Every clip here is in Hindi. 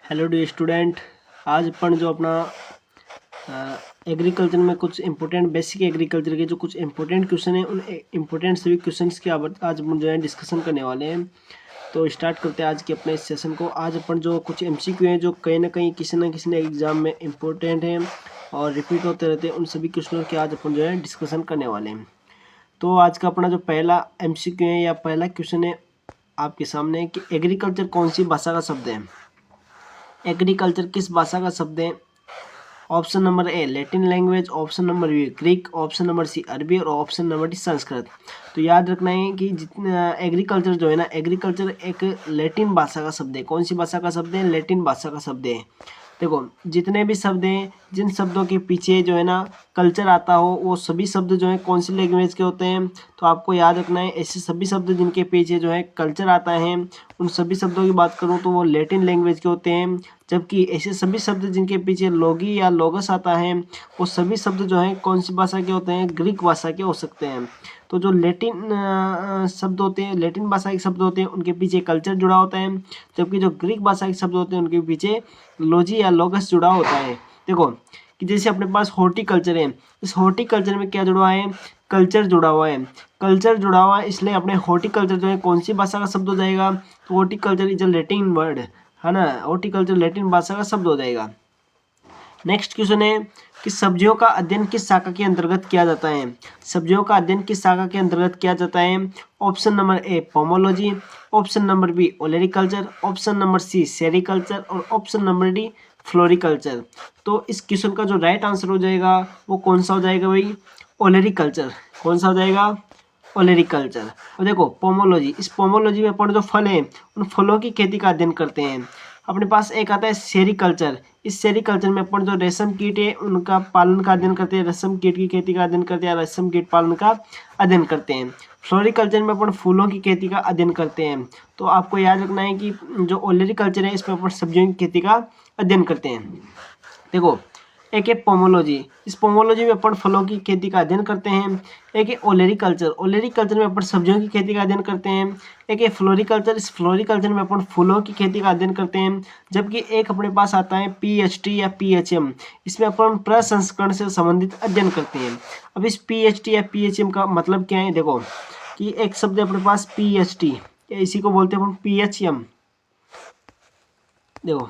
Hello dear student. आज अपन जो अपना एग्रीकल्चर में कुछ इंपॉर्टेंट बेसिक एग्रीकल्चर के जो कुछ इंपॉर्टेंट क्वेश्चन हैं उन इंपॉर्टेंट सभी क्वेश्चंस की आज अपन जो है डिस्कशन करने वाले हैं। तो स्टार्ट करते हैं आज के अपने इस सेशन को। आज अपन जो कुछ एमसीक्यू हैं जो कहीं ना कहीं किसी न किसी एग्जाम में इंपॉर्टेंट हैं और रिपीट होते रहते हैं, उन सभी क्वेश्चनों के आज अपन जो है डिस्कशन करने वाले हैं। तो आज का अपना जो पहला एमसीक्यू है या पहला क्वेश्चन है आपके सामने कि एग्रीकल्चर कौन सी भाषा का शब्द है। एग्रीकल्चर किस भाषा का शब्द है? Option number A Latin language, option number B Greek, option number C अरबी और ऑप्शन नंबर डी संस्कृत। तो याद रखना है कि जितना एग्रीकल्चर जो है ना, एग्रीकल्चर एक लैटिन भाषा का शब्द है। कौन सी भाषा का शब्द है? लैटिन भाषा का शब्द है। देखो जितने भी शब्द हैं, जिन शब्दों के पीछे जो है ना कल्चर आता हो, वो सभी शब्द जो है कौन सी लैंग्वेज के होते हैं। तो आपको याद रखना है ऐसे सभी शब्द जिनके पीछे जो है कल्चर आता है, उन सभी शब्दों की बात करूँ तो वो लैटिन लैंग्वेज के होते हैं। जबकि ऐसे सभी शब्द जिनके पीछे लोगी या लोगस आता है, वो सभी शब्द जो हैं कौन सी भाषा के होते हैं? ग्रीक भाषा के हो सकते हैं। तो जो लैटिन शब्द होते हैं, लैटिन भाषा के शब्द होते हैं, उनके पीछे कल्चर जुड़ा होता है। जबकि जो ग्रीक भाषा के शब्द होते हैं उनके पीछे लॉजी या लोगस जुड़ा होता है। देखो कि जैसे अपने पास हॉर्टिकल्चर है, इस हॉर्टिकल्चर में क्या जुड़ा है? कल्चर जुड़ा हुआ है। कल्चर जुड़ा हुआ है, इसलिए अपने हॉर्टिकल्चर जो है कौन सी भाषा का शब्द हो जाएगा? तो horticulture is a Latin word, है ना। हॉर्टिकल्चर लैटिन भाषा का शब्द हो जाएगा। नेक्स्ट क्वेश्चन है कि सब्जियों का अध्ययन किस शाखा के अंतर्गत किया जाता है? सब्जियों का अध्ययन किस शाखा के अंतर्गत किया जाता है? Option number A pomology, option number B olericulture, option number C sericulture और ऑप्शन नंबर डी फ्लोरिकल्चर। तो इस क्वेश्चन का जो राइट आंसर हो जाएगा वो कौन सा हो जाएगा भाई? ओलेरिकल्चर। कौन सा हो जाएगा? ओलेरिकल्चर। और देखो पोमोलॉजी, इस पोमोलॉजी में अपन जो फल हैं उन फलों की खेती का अध्ययन करते हैं। अपने पास एक आता है सेरिकल्चर, इस सेरिकल्चर में अपन जो रेशम कीट है उनका पालन का अध्ययन करते हैं, रेशम कीट की खेती का अध्ययन करते हैं, रेशम कीट पालन का अध्ययन करते हैं। फ्लोरिकल्चर में अपन फूलों की खेती का अध्ययन करते हैं। तो आपको याद रखना है कि जो ओलेरिकल्चर है इसमें अपन सब्जियों की खेती का अध्ययन करते हैं। देखो एक है पोमोलॉजी, इस पोमोलॉजी में अपन फलों की खेती का अध्ययन करते हैं। एक है ओलेरिकल्चर, ओलेरिकल्चर में अपन सब्जियों की खेती का अध्ययन करते हैं। एक है फ्लोरिकल्चर, इस फ्लोरिकल्चर में अपन फूलों की खेती का अध्ययन करते हैं। जबकि एक अपने पास आता है पीएचटी या पीएचएम, इसमें अपन प्रसंस्करण से संबंधित अध्ययन करते हैं। अब इस पीएचटी या पीएचएम का मतलब क्या है? देखो कि एक शब्द है अपने पास पीएचटी, इसी को बोलते हैं अपन पीएचएम। देखो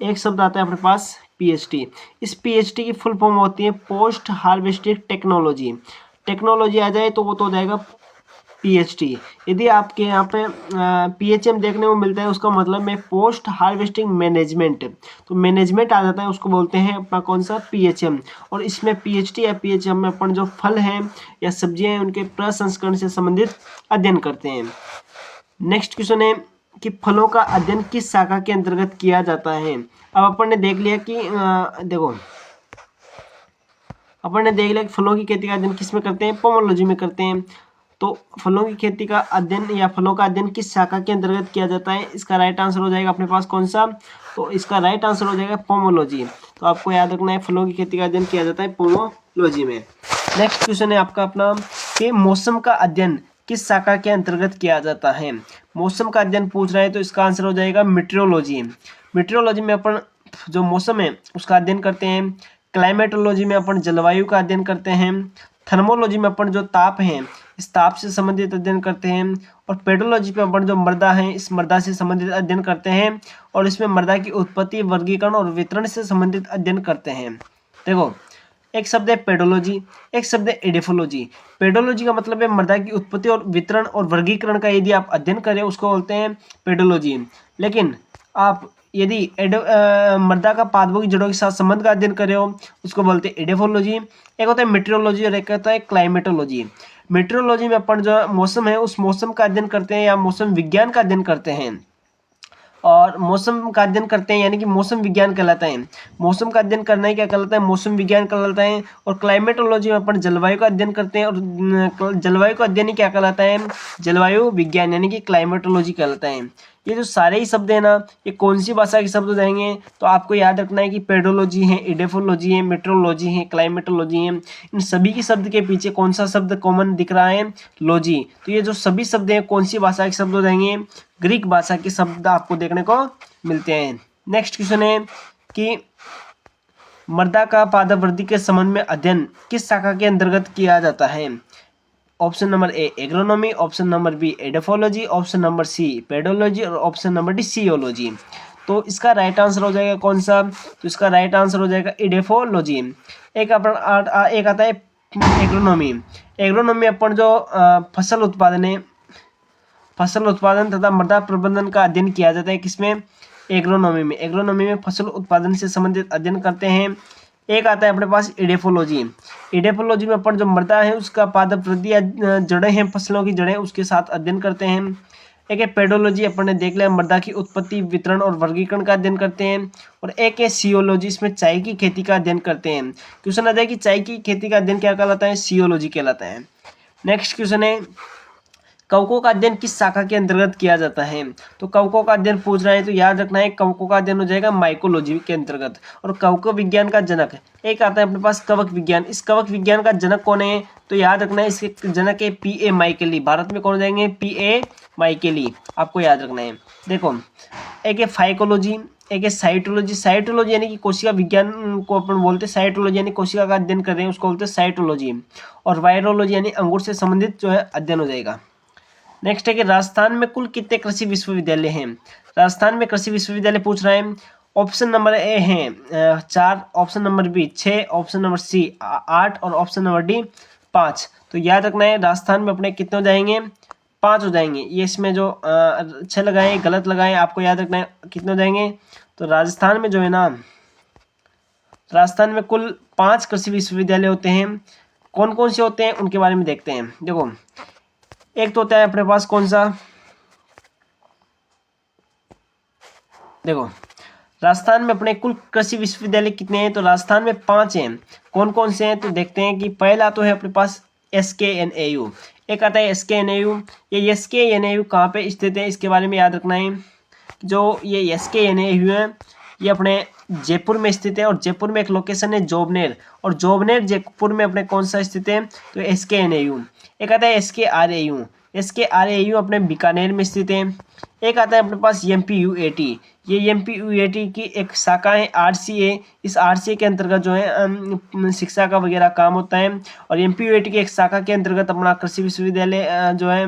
एक शब्द आता है अपने पास पीएचटी, इस पीएचटी की फुल फॉर्म होती है पोस्ट हार्वेस्टिंग टेक्नोलॉजी। टेक्नोलॉजी आ जाए तो वो तो हो जाएगा पीएचटी। यदि आपके यहाँ पे पीएचएम देखने को मिलता है उसका मतलब है पोस्ट हार्वेस्टिंग मैनेजमेंट। तो मैनेजमेंट आ जाता है, उसको बोलते हैं अपना कौन सा? पीएचएम। और इसमें पीएचटी या पीएचएम में अपन जो फल हैं या सब्जियां हैं उनके प्रसंस्करण से संबंधित अध्ययन करते हैं। नेक्स्ट क्वेश्चन है कि फलों का अध्ययन किस शाखा के अंतर्गत किया जाता है? अब अपन ने देख लिया कि देखो अपन ने देख लिया कि फलों की खेती का अध्ययन किस में करते हैं? पोमोलॉजी में करते हैं। तो फलों की खेती का अध्ययन या फलों का अध्ययन किस शाखा के अंतर्गत किया जाता है? इसका राइट आंसर हो जाएगा अपने पास कौन सा? तो इसका राइट आंसर हो जाएगा पोमोलॉजी। तो आपको याद रखना है फलों की खेती का अध्ययन किया जाता है पोमोलॉजी में। नेक्स्ट क्वेश्चन है आपका अपना कि मौसम का अध्ययन किस शाखा के अंतर्गत किया जाता है? मौसम का अध्ययन पूछ रहा है तो इसका आंसर हो जाएगा मीटेरोलॉजी। मीटेरोलॉजी में अपन जो मौसम है उसका अध्ययन करते हैं। क्लाइमेटोलॉजी में अपन जलवायु का अध्ययन करते हैं। थर्मोलॉजी में अपन जो ताप है इस ताप से संबंधित अध्ययन करते हैं। और पेडोलॉजी में अपन जो मृदा है इस मृदा से संबंधित अध्ययन करते हैं। और इसमें मृदा की उत्पत्ति, वर्गीकरण और वितरण से संबंधित अध्ययन करते हैं। देखो एक शब्द है पेडोलॉजी, एक शब्द है एडिफोलॉजी। पेडोलॉजी का मतलब है मृदा की उत्पत्ति और वितरण और वर्गीकरण का यदि आप अध्ययन करें उसको बोलते हैं पेडोलॉजी। लेकिन आप यदि मृदा का पादपों की जड़ों के साथ संबंध का अध्ययन कर रहे हो उसको बोलते हैं एडिफोलॉजी। एक होता है मीटेरोलॉजी और एक होता है क्लाइमेटोलॉजी। मीटेरोलॉजी में अपन जो मौसम है उस मौसम का अध्ययन करते हैं या मौसम विज्ञान का अध्ययन करते हैं। और मौसम का अध्ययन करते हैं यानी कि मौसम विज्ञान कहलाता है। मौसम का अध्ययन करना ही क्या कहलाता है? मौसम विज्ञान कहलाता है। और क्लाइमेटोलॉजी में अपन जलवायु का अध्ययन करते हैं और जलवायु का अध्ययन ही क्या कहलाता है? जलवायु विज्ञान यानी कि क्लाइमेटोलॉजी कहलाता है। ये जो सारे ही शब्द है ना ये कौन सी भाषा के शब्द हो जाएंगे? तो आपको याद रखना है कि पेडोलॉजी है, एडेफोलॉजी है, मेट्रोलॉजी है, क्लाइमेटोलॉजी है। इन सभी के शब्द के पीछे कौन सा शब्द कॉमन दिख रहा है? लॉजी। तो ये जो सभी शब्द हैं कौन सी भाषा के शब्द हो जाएंगे? ग्रीक भाषा के शब्द आपको देखने को मिलते हैं। नेक्स्ट क्वेश्चन है कि मृदा का पादवृद्धि के संबंध में अध्ययन किस शाखा के अंतर्गत किया जाता है? Option number A agronomy, option number B edaphology, option number C pedology और ऑप्शन नंबर डी सीओलॉजी। तो इसका राइट आंसर हो जाएगा कौन सा? तो इसका राइट आंसर हो जाएगा एडेफोलॉजी। एक आता है एग्रोनॉमी। एग्रोनॉमी अपन जो फसल उत्पादन तथा मृदा प्रबंधन का अध्ययन किया जाता है किसमें? एग्रोनॉमी में। एग्रोनॉमी में फसल उत्पादन से संबंधित अध्ययन करते हैं। एक आता है अपने पास इडेफोलॉजी। इडेफोलॉजी में अपन जो मृदा है उसका पादप वृद्धि या जड़ें हैं, फसलों की जड़ें, उसके साथ अध्ययन करते हैं। एक है पेडोलॉजी, अपन ने देख लिया मृदा की उत्पत्ति, वितरण और वर्गीकरण का अध्ययन करते हैं। और एक है सीओलॉजी, इसमें चाय की खेती का अध्ययन करते हैं। क्वेश्चन आता है कि चाय की खेती का अध्ययन क्या कहलाता है? सीओलॉजी कहलाता है। नेक्स्ट क्वेश्चन है कवकों का अध्ययन किस शाखा के अंतर्गत किया जाता है? तो कवकों का अध्ययन पूछ रहा है तो याद रखना है कवकों का अध्ययन हो जाएगा माइकोलॉजी के अंतर्गत। और कवक विज्ञान का जनक एक आता है अपने पास कवक विज्ञान। इस कवक विज्ञान का जनक कौन है? तो याद रखना है इसके जनक है पीए माइकेली। भारत में कौन हो जाएंगे? पीए माइकेली, आपको याद रखना है। देखो एक है फाइकोलॉजी, एक है साइटोलॉजी। साइटोलॉजी यानी कि कोशिका विज्ञान को अपन बोलते हैं। साइटोलॉजी यानी कोशिका का अध्ययन कर रहे हैं उसको बोलते हैं साइटोलॉजी। और वायरोलॉजी यानी अंगूर से संबंधित जो है अध्ययन हो जाएगा। नेक्स्ट है कि राजस्थान में कुल कितने कृषि विश्वविद्यालय हैं? राजस्थान में कृषि विश्वविद्यालय पूछ रहा है। ऑप्शन नंबर ए है 4, option number B 6, option number C 8 और ऑप्शन नंबर डी 5। तो याद रखना है राजस्थान में अपने कितने हो जाएंगे? 5 हो जाएंगे। ये इसमें जो 6 लगाए गलत लगाए, आपको याद रखना है कितने हो जाएंगे। तो राजस्थान में जो है ना, राजस्थान में कुल 5 कृषि विश्वविद्यालय होते हैं। कौन कौन से होते हैं उनके बारे में देखते हैं। देखो एक तो होता है अपने पास कौन सा, देखो राजस्थान में अपने कुल कृषि विश्वविद्यालय कितने हैं? तो राजस्थान में 5 हैं। कौन कौन से हैं? तो देखते हैं कि पहला तो है अपने पास SKNAU। एक आता है SKNAU। ये SKNAU कहाँ पे स्थित है इसके बारे में याद रखना है। जो ये SKNAU है ये अपने जयपुर में स्थित है। और जयपुर में एक लोकेशन है जोबनेर, और जोबनेर जयपुर में अपने कौन सा स्थित है? तो SKNAU। एक आता है SKRAU। SKRAU अपने बीकानेर में स्थित है। एक आता है अपने पास MPUAT। ये MPUAT की एक शाखा है RCA। इस RCA के अंतर्गत जो है शिक्षा का वगैरह काम होता है। और MPUAT की एक शाखा के अंतर्गत अपना कृषि विश्वविद्यालय जो है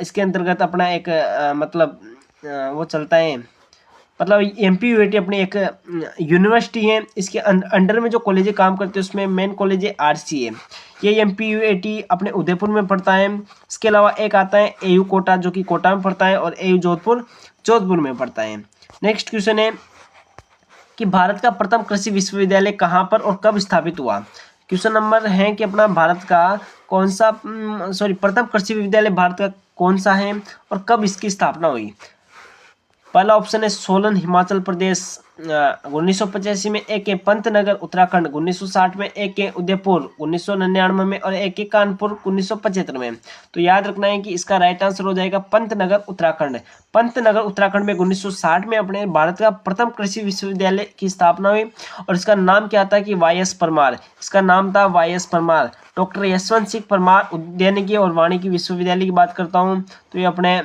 इसके अंतर्गत अपना एक मतलब वो चलता है। मतलब MPUAT अपनी एक यूनिवर्सिटी है। इसके अंडर में जो कॉलेज काम करते हैं उसमें मेन कॉलेज है RCA। ये MPUAT अपने उदयपुर में पड़ता है। इसके अलावा एक आता है AU कोटा जो कि कोटा में पड़ता है। और AU जोधपुर में पड़ता है। नेक्स्ट क्वेश्चन है कि भारत का प्रथम कृषि विश्वविद्यालय कहाँ पर और कब स्थापित हुआ? क्वेश्चन नंबर है कि अपना भारत का कौन सा प्रथम कृषि विश्वविद्यालय भारत का कौन सा है और कब इसकी स्थापना हुई? पहला ऑप्शन है सोलन हिमाचल प्रदेश 1985 में, एक है पंतनगर उत्तराखंड 1960 में, एक है उदयपुर 1999 में और एक है कानपुर 1975 में। तो याद रखना है कि इसका राइट आंसर हो जाएगा पंतनगर उत्तराखंड। पंतनगर उत्तराखंड में 1960 में अपने भारत का प्रथम कृषि विश्वविद्यालय की स्थापना हुई। और इसका नाम क्या था कि YS परमार। इसका नाम था YS परमार। डॉक्टर यशवंत सिंह परमार उद्यानिकी और वानिकी विश्वविद्यालय की बात करता हूँ तो ये अपने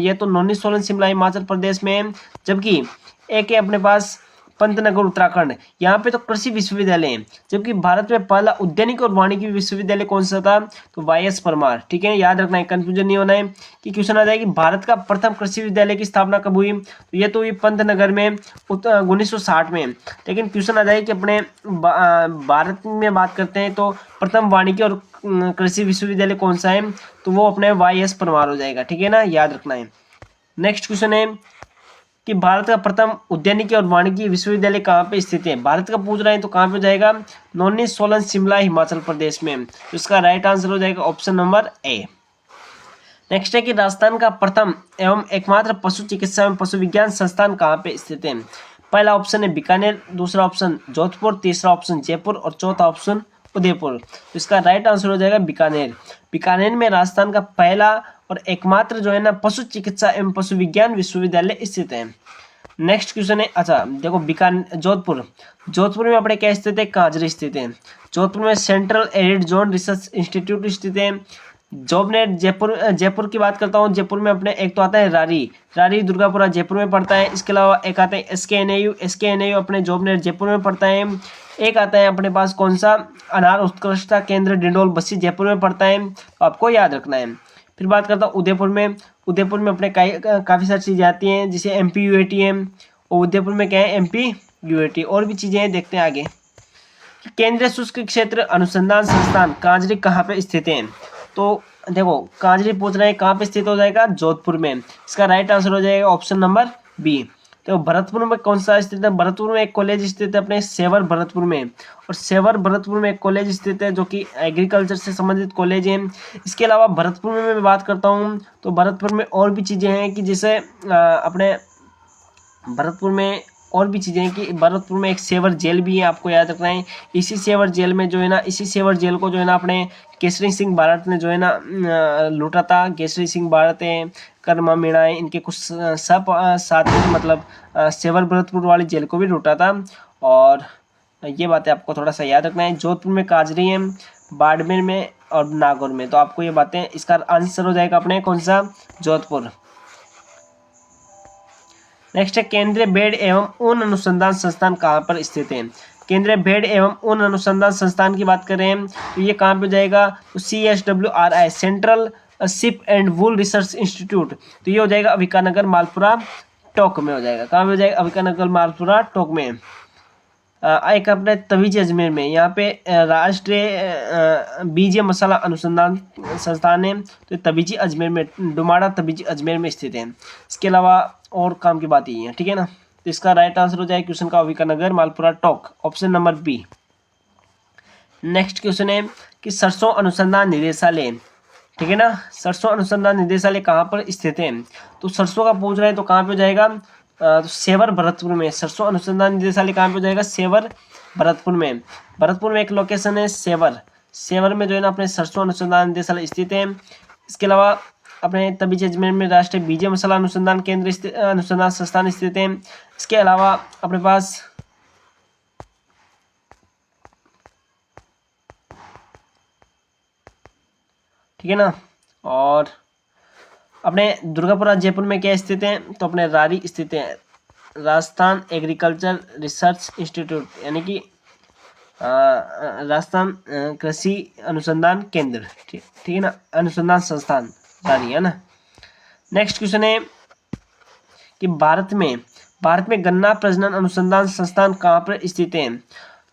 ये तो नोनी सोलन शिमला हिमाचल प्रदेश में है। जबकि एक है अपने पास पंतनगर उत्तराखंड, यहाँ पे तो कृषि विश्वविद्यालय है। जबकि भारत में पहला उद्यानिकी और वानिकी विश्वविद्यालय कौन सा था? तो YS परमार। ठीक है, याद रखना है, कंफ्यूजन नहीं होना है कि क्वेश्चन आ जाएगा कि भारत का प्रथम कृषि विद्यालय की स्थापना कब हुई? तो ये तो हुई पंतनगर में 1960 में। लेकिन क्वेश्चन आ जाएगा कि अपने भारत में बात करते हैं तो प्रथम वानिकी और कृषि विश्वविद्यालय कौन सा है? तो वो अपने YS परमार हो जाएगा। ठीक है ना, याद रखना है। नेक्स्ट क्वेश्चन है कि भारत का प्रथम उद्यानिकी और वानिकी विश्वविद्यालय कहाँ पे स्थित है? भारत का पूछ रहे हैं तो कहाँ पे जाएगा? नोनी सोलन शिमला हिमाचल प्रदेश में। तो इसका राइट आंसर हो जाएगा ऑप्शन नंबर ए। नेक्स्ट है कि राजस्थान का प्रथम एवं एकमात्र पशु चिकित्सा एवं पशु विज्ञान संस्थान कहाँ पे स्थित है? पहला ऑप्शन है बीकानेर, दूसरा ऑप्शन जोधपुर, तीसरा ऑप्शन जयपुर और चौथा ऑप्शन उदयपुर। तो इसका राइट आंसर हो जाएगा बीकानेर। बीकानेर में राजस्थान का पहला और एकमात्र जो है ना पशु चिकित्सा एवं पशु विज्ञान विश्वविद्यालय स्थित है। नेक्स्ट क्वेश्चन है, अच्छा देखो जोधपुर में अपने क्या स्थित है? काजरी स्थित है। जोधपुर में central arid zone research institute स्थित है। जॉबनेट जयपुर, जयपुर की बात करता हूँ। जयपुर में अपने एक तो आता है रारी दुर्गापुरा जयपुर में पड़ता है। इसके अलावा एक आता है एसके एन ए यू अपने जॉबनेट जयपुर में पड़ता है। एक आता है अपने पास कौन सा, अनार उत्कृष्टता केंद्र डिंडोल बस्सी जयपुर में पड़ता है, तो आपको याद रखना है। फिर बात करता हूँ उदयपुर में अपने काफ़ी सारी चीज़ें आती हैं, जैसे MPUATM, और उदयपुर में क्या है MPUAT, और भी चीज़ें हैं, देखते हैं आगे। केंद्रीय शुष्क क्षेत्र अनुसंधान संस्थान कांजरी कहाँ पे स्थित है, तो देखो कांजरी पूछ रहे हैं कहाँ पे स्थित हो जाएगा, जोधपुर में। इसका राइट आंसर हो जाएगा ऑप्शन नंबर बी। तो भरतपुर में कौन सा स्थित है, भरतपुर में एक कॉलेज स्थित है अपने सेवर भरतपुर में, और सेवर भरतपुर में एक कॉलेज स्थित है जो कि एग्रीकल्चर से संबंधित कॉलेज है। इसके अलावा भरतपुर में मैं बात करता हूँ तो भरतपुर में और भी चीज़ें हैं कि जैसे अपने भरतपुर में और भी चीज़ें हैं कि भरतपुर में एक सेवर जेल भी है, आपको याद रखना है। इसी सेवर जेल में जो है ना, इसी सेवर जेल को जो है ना अपने केसरी सिंह भारत ने जो है ना लूटा था। केसरी सिंह भारत है, कर्मा मीणा है, इनके कुछ सब साथी मतलब सेवर भरतपुर वाली जेल को भी लूटा था। और ये बातें आपको थोड़ा सा याद रखना है। जोधपुर में काजरी है, बाड़मेर में और नागौर में, तो आपको ये बातें, इसका आंसर हो जाएगा अपने कौन सा, जोधपुर। नेक्स्ट है केंद्रीय भेड़ एवं ऊन अनुसंधान संस्थान कहाँ पर स्थित है। केंद्रीय भेड़ एवं ऊन अनुसंधान संस्थान की बात करें तो ये कहाँ पे जाएगा, तो CSWRI central ship and wool research institute, तो ये हो जाएगा अभिकानगर मालपुरा टोंक में हो जाएगा। कहाँ पे हो जाएगा, अभिकानगर मालपुरा टोंक में। एक अपने तवीज अजमेर में, यहाँ पे राष्ट्रीय बीज मसाला अनुसंधान संस्थान है, तो तवीजी अजमेर में, डुमाड़ा तवीजी अजमेर में स्थित है। इसके अलावा और काम की बात यही है, ठीक है ना। तो इसका राइट आंसर हो जाएगा क्वेश्चन का Avikanagar Malpura Tonk, option number B. Next question है कि सरसों अनुसंधान निदेशालय, ठीक है ना, सरसों अनुसंधान निदेशालय कहाँ पर स्थित है, तो सरसों का पूछ रहे हैं तो कहाँ पे हो जाएगा, तो सेवर भरतपुर में। सरसों अनुसंधान निदेशालय कहाँ पे हो जाएगा, सेवर भरतपुर में। भरतपुर में एक लोकेशन है सेवर में जो है ना अपने सरसों अनुसंधान निदेशालय स्थित है। इसके अलावा अपने तबीज अजमेर में राष्ट्रीय बीज मसाला अनुसंधान केंद्र अनुसंधान संस्थान स्थित है। इसके अलावा अपने पास ठीक है ना, और अपने दुर्गापुरा जयपुर में क्या स्थित है, तो अपने रारी स्थित है, राजस्थान एग्रीकल्चर रिसर्च इंस्टीट्यूट, यानी कि राजस्थान कृषि अनुसंधान केंद्र, ठीक है ना, अनुसंधान संस्थान रारी है ना। नेक्स्ट क्वेश्चन है कि भारत में गन्ना प्रजनन अनुसंधान संस्थान कहाँ पर स्थित है,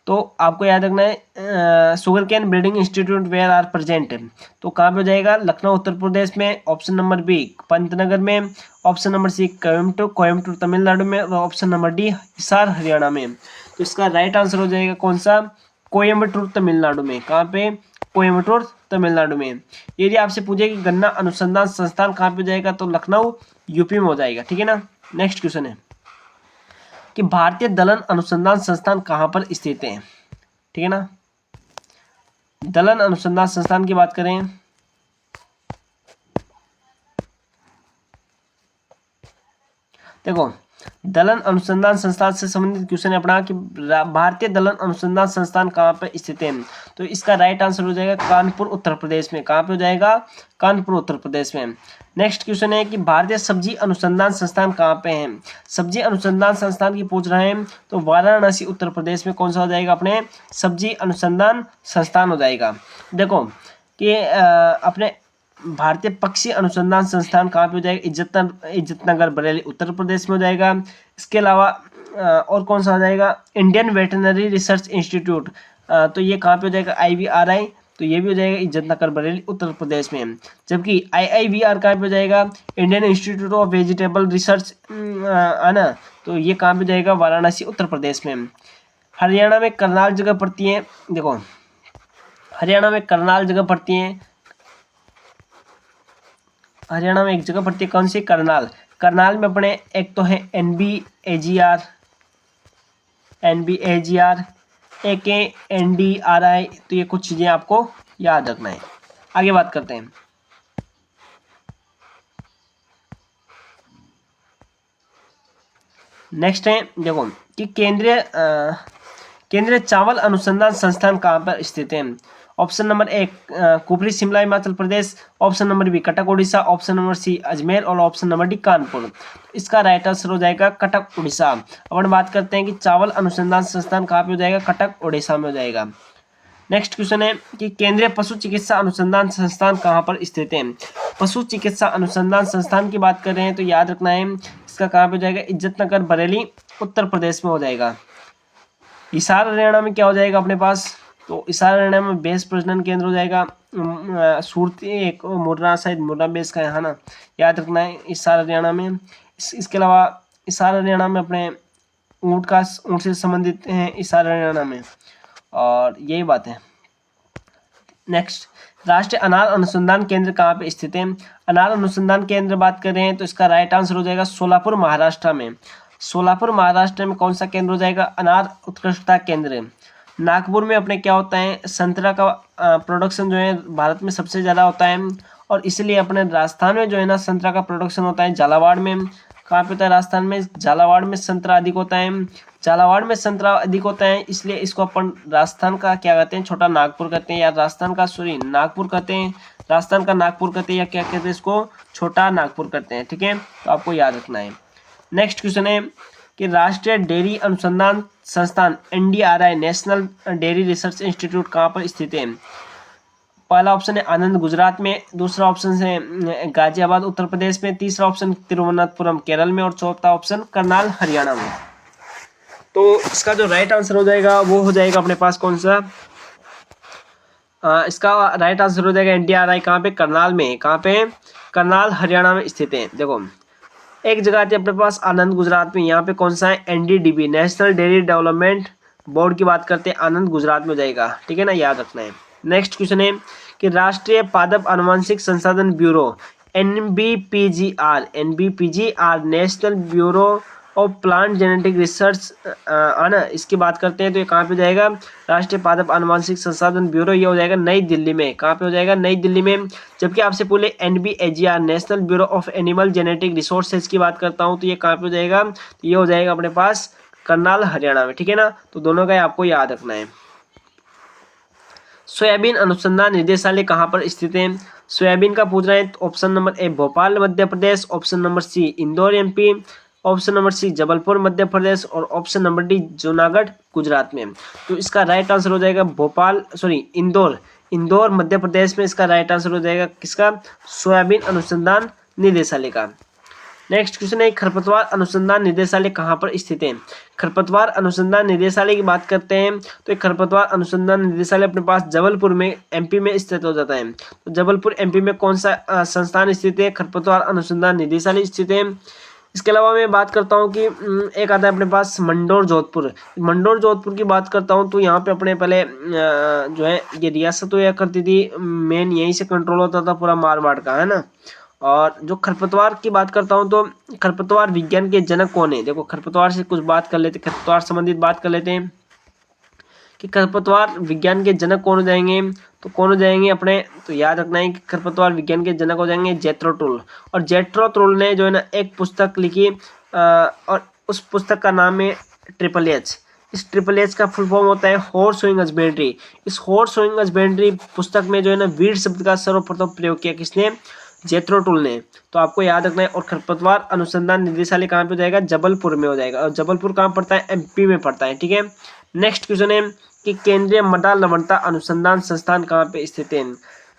तो आपको याद रखना है sugar cane breeding institute where are present, तो कहाँ पे हो जाएगा, लखनऊ उत्तर प्रदेश में, ऑप्शन नंबर बी पंतनगर में, option number C Coimbatore Tamil Nadu में, और option number D Hisar Haryana में। तो इसका राइट आंसर हो जाएगा कौन सा, कोयम्बटूर तमिलनाडु में। कहाँ पे, कोयम्बटूर तमिलनाडु में। यदि आपसे पूछे कि गन्ना अनुसंधान संस्थान कहाँ पे हो जाएगा, तो लखनऊ यूपी में हो जाएगा, ठीक है ना। नेक्स्ट क्वेश्चन है कि भारतीय दलहन अनुसंधान संस्थान कहाँ पर स्थित है, ठीक है ना। दलहन अनुसंधान संस्थान की बात करें देखो, दलहन अनुसंधान संस्थान से संबंधित क्वेश्चन है अपना कि भारतीय दलहन अनुसंधान संस्थान कहाँ पर स्थित है, तो इसका राइट आंसर हो जाएगा कानपुर उत्तर प्रदेश में। कहाँ पे हो जाएगा, कानपुर उत्तर प्रदेश में। नेक्स्ट क्वेश्चन है कि भारतीय सब्जी अनुसंधान संस्थान कहाँ पे है। सब्जी अनुसंधान संस्थान की पूछ रहे हैं तो वाराणसी उत्तर प्रदेश में कौन सा हो जाएगा, अपने सब्जी अनुसंधान संस्थान हो जाएगा। देखो कि अपने भारतीय पक्षी अनुसंधान संस्थान कहाँ पे हो जाएगा, इज्जतनगर बरेली उत्तर प्रदेश में हो जाएगा। इसके अलावा और कौन सा हो जाएगा, इंडियन वेटनरी रिसर्च इंस्टीट्यूट, तो ये कहाँ पे हो जाएगा, IVRI, तो ये भी हो जाएगा इज्जतनगर बरेली उत्तर प्रदेश में। जबकि IIVR कहाँ पे हो जाएगा, Indian institute of vegetable research है ना, तो ये कहाँ पे जाएगा, वाराणसी उत्तर प्रदेश में। हरियाणा में करनाल जगह पड़ती है, देखो हरियाणा में करनाल जगह पड़ती है, हरियाणा में एक जगह पड़ती है, कौन सी, करनाल में अपने एक तो है NBAGR, एक NDRI, तो ये कुछ चीजें आपको याद रखना है। आगे बात करते हैं। नेक्स्ट है देखो कि केंद्रीय चावल अनुसंधान संस्थान कहाँ पर स्थित है, option number A Kufri Shimla Himachal Pradesh, option number B Cuttack Orissa, option number C Ajmer और ऑप्शन नंबर डी कानपुर। इसका राइट आंसर हो जाएगा कटक उड़ीसा। अब हम बात करते हैं कि चावल अनुसंधान संस्थान कहाँ पे हो जाएगा, कटक उड़ीसा में हो जाएगा। नेक्स्ट क्वेश्चन है कि केंद्रीय पशु चिकित्सा अनुसंधान संस्थान कहाँ पर स्थित है। पशु चिकित्सा अनुसंधान संस्थान की बात कर रहे हैं तो याद रखना है इसका कहाँ पे हो जाएगा, इज्जतनगर बरेली उत्तर प्रदेश में हो जाएगा। हिसार हरियाणा में क्या हो जाएगा अपने पास, तो हिसार हरियाणा में बेस प्रजनन केंद्र हो जाएगा। सूरती एक मुर्रा शायद मुर्रा बेस का है ना, याद रखना है हिसार हरियाणा में। इसके अलावा हिसार हरियाणा में अपने ऊँट से संबंधित है हिसार हरियाणा में, और यही बात है। नेक्स्ट, राष्ट्रीय अनार अनुसंधान केंद्र कहाँ पे स्थित है। अनार अनुसंधान केंद्र बात कर रहे हैं तो इसका राइट आंसर हो जाएगा सोलापुर महाराष्ट्र में। सोलापुर महाराष्ट्र में कौन सा केंद्र हो जाएगा, अनार उत्कृष्टता केंद्र। नागपुर में अपने क्या होता है, संतरा का प्रोडक्शन जो है भारत में सबसे ज़्यादा होता है, और इसलिए अपने राजस्थान में जो है ना संतरा का प्रोडक्शन होता है। झालावाड़ में कहाँ पे होता है, राजस्थान में झालावाड़ में संतरा अधिक होता है। झालावाड़ में संतरा अधिक होता है इसलिए इसको अपन राजस्थान का क्या कहते हैं, छोटा नागपुर कहते हैं, या राजस्थान का नागपुर कहते हैं, राजस्थान का नागपुर कहते हैं, या क्या कहते हैं इसको, छोटा नागपुर कहते हैं। ठीक है, तो आपको याद रखना है। नेक्स्ट क्वेश्चन है कि राष्ट्रीय डेयरी अनुसंधान संस्थान NDRI national dairy research institute कहाँ पर स्थित है। पहला ऑप्शन है आनंद गुजरात में, दूसरा ऑप्शन है गाजियाबाद उत्तर प्रदेश में, तीसरा ऑप्शन तिरुवनंतपुरम केरल में, और चौथा ऑप्शन करनाल हरियाणा में। तो इसका जो राइट आंसर हो जाएगा वो हो जाएगा अपने पास कौन सा, इसका राइट आंसर हो जाएगा NDRI कहाँ पे, करनाल में। कहाँ पे, करनाल हरियाणा में स्थित है। देखो एक जगह आती है अपने पास आनंद गुजरात में, यहाँ पे कौन सा है, NDDB national dairy development board की बात करते हैं, आनंद गुजरात में हो जाएगा। ठीक है ना, याद रखना है। नेक्स्ट क्वेश्चन है कि राष्ट्रीय पादप आनुवंशिक संसाधन bureau NBPGR national bureau of plant genetic research है ना, इसकी बात करते हैं तो ये कहाँ पे जाएगा, राष्ट्रीय पादप आनुवंशिक संसाधन ब्यूरो, ये हो जाएगा नई दिल्ली में। कहाँ पे हो जाएगा, नई दिल्ली में। जबकि आपसे बोले NBAGR national bureau of animal genetic resources की बात करता हूँ तो ये कहाँ पे हो जाएगा, तो ये हो जाएगा अपने पास करनाल हरियाणा में। ठीक है ना, तो दोनों का आपको याद रखना है। सोयाबीन अनुसंधान निदेशालय कहाँ पर स्थित है। सोयाबीन का पूछ रहे हैं तो option number A Bhopal Madhya Pradesh, option number C Indore MP, option number C Jabalpur Madhya Pradesh, और option number D Junagadh Gujarat में। तो इसका राइट आंसर हो जाएगा इंदौर मध्य प्रदेश में। इसका राइट आंसर हो जाएगा किसका, सोयाबीन अनुसंधान निदेशालय का। नेक्स्ट क्वेश्चन है खरपतवार अनुसंधान निदेशालय कहाँ पर स्थित है। खरपतवार अनुसंधान निदेशालय की बात करते हैं तो खरपतवार अनुसंधान निदेशालय अपने पास जबलपुर में MP में स्थित हो जाता है। तो जबलपुर MP में कौन सा संस्थान स्थित है, खरपतवार अनुसंधान निदेशालय स्थित है। इसके अलावा मैं बात करता हूँ कि एक आता है अपने पास मंडोर जोधपुर की बात करता हूँ तो यहाँ पे अपने पहले जो है ये रियासत हुआ करती थी, मेन यहीं से कंट्रोल होता था पूरा मारवाड़ का, है ना। और जो खरपतवार की बात करता हूँ तो खरपतवार विज्ञान के जनक कौन है। देखो खरपतवार से कुछ बात कर लेते, खरपतवार संबंधित बात कर लेते हैं कि खरपतवार विज्ञान के जनक कौन हो जाएंगे, तो कौन हो जाएंगे अपने, तो याद रखना है कि खरपतवार विज्ञान के जनक हो जाएंगे जेथरो टुल। और जेथरो टुल ने जो है ना एक पुस्तक लिखी और उस पुस्तक का नाम है HHH। इस HHH का फुल फॉर्म होता है हॉर्स सोइंग हस्बेंड्री। इस हॉर्स सोइंग हस्बेंड्री पुस्तक में जो है ना वीर शब्द का सर्वप्रथम प्रयोग किया किसने, जेथरो टुल ने। तो आपको याद रखना है। और खरपतवार अनुसंधान निदेशालय कहाँ पे हो जाएगा, जबलपुर में हो जाएगा। और जबलपुर कहाँ पड़ता है, MP में पड़ता है। ठीक है, नेक्स्ट क्वेश्चन है कि केंद्रीय मृदा लवणता अनुसंधान संस्थान कहाँ पे स्थित है।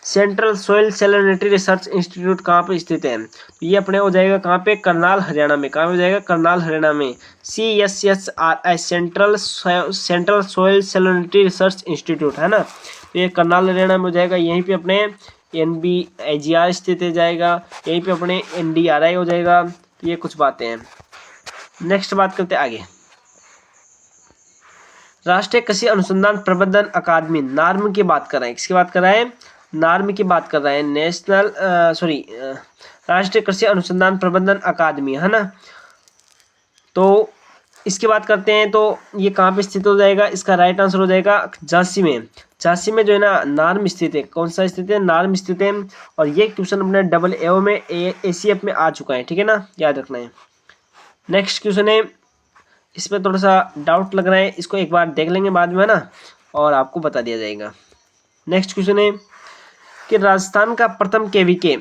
Central soil salinity research institute कहाँ पे स्थित है, तो ये अपने हो जाएगा कहाँ पे, करनाल हरियाणा में। कहाँ हो जाएगा, करनाल हरियाणा में। CSSRI central soil salinity research institute, है ना, तो ये करनाल हरियाणा में हो जाएगा। यहीं पे अपने NBAGR स्थित हो जाएगा, यहीं पे अपने NDRI हो जाएगा। तो ये कुछ बातें हैं। नेक्स्ट बात करते हैं आगे। राष्ट्रीय कृषि अनुसंधान प्रबंधन अकादमी नार्म की बात कर रहे हैं। किसकी बात कर रहे हैं, नार्म की बात कर रहे हैं। राष्ट्रीय कृषि अनुसंधान प्रबंधन अकादमी, है ना। तो इसकी बात करते हैं तो ये कहाँ पे स्थित हो जाएगा, इसका राइट आंसर हो जाएगा झांसी में। झांसी में जो है ना नार्म स्थित है। कौन सा स्थित है, नार्म स्थित है। और ये क्वेश्चन अपने AA में ACF में आ चुका है। ठीक है ना, याद रखना है। नेक्स्ट क्वेश्चन है, इसमें थोड़ा सा डाउट लग रहा है, इसको एक बार देख लेंगे बाद में, है ना, और आपको बता दिया जाएगा। नेक्स्ट क्वेश्चन है कि राजस्थान का प्रथम केवीके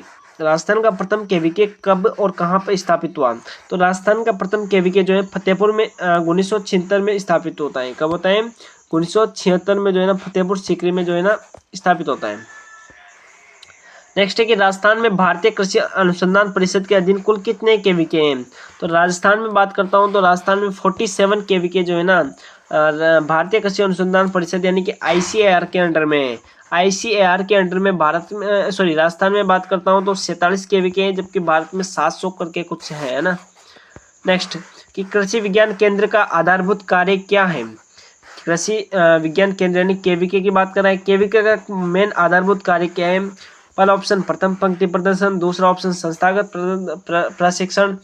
कब और कहाँ पर स्थापित हुआ। तो राजस्थान का प्रथम केवीके जो है फतेहपुर में 1976 में स्थापित होता है। कब होता है? 1976 में जो है ना फतेहपुर सीकरी में जो है ना स्थापित होता है। नेक्स्ट है कि राजस्थान में भारतीय कृषि अनुसंधान परिषद के अधीन कुल कितने केवीके हैं। तो राजस्थान में बात करता हूँ तो राजस्थान में 47 केवीके जो है ना भारतीय कृषि अनुसंधान परिषद यानी कि ICAR के अंडर में है। ICAR के अंडर में राजस्थान में बात करता हूँ तो 47 केवीके हैं, जबकि भारत में 700 करके कुछ है ना। नेक्स्ट कि कृषि विज्ञान केंद्र का आधारभूत कार्य क्या है। कृषि विज्ञान केंद्र यानी केवीके की बात कर रहा है। केवीके का मेन आधारभूत कार्य क्या है। पहला ऑप्शन प्रथम पंक्ति प्रदर्शन, दूसरा ऑप्शन संस्थागत प्रशिक्षण,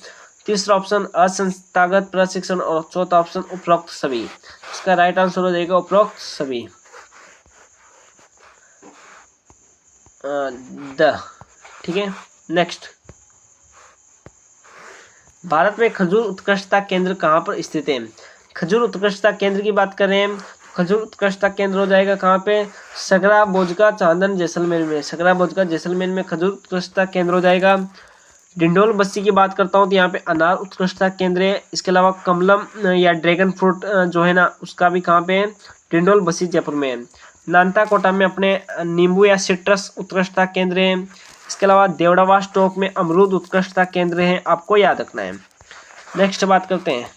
तीसरा ऑप्शन असंस्थागत प्रशिक्षण और चौथा ऑप्शन उपरोक्त सभी। इसका राइट आंसर हो जाएगा उपरोक्त सभी। ठीक है। नेक्स्ट, भारत में खजूर उत्कृष्टता केंद्र कहाँ पर स्थित है। खजूर उत्कृष्टता केंद्र की बात करें, खजूर उत्कृष्टता केंद्र हो जाएगा कहाँ पे, सगरा, बोजका, चांदन, जैसलमेर में। सगरा, बोजका, जैसलमेर में खजूर उत्कृष्टता केंद्र हो जाएगा। डिंडोल बस्सी की बात करता हूँ तो यहाँ पे अनार उत्कृष्टता केंद्र है। इसके अलावा कमलम या ड्रैगन फ्रूट जो है ना उसका भी कहाँ पे है, डिंडोल बस्सी जयपुर में है। नानता कोटा में अपने नींबू या सिट्रस उत्कृष्टता केंद्र है। इसके अलावा देवड़ावास टोंक में अमरूद उत्कृष्टता केंद्र है, आपको याद रखना है। नेक्स्ट बात करते हैं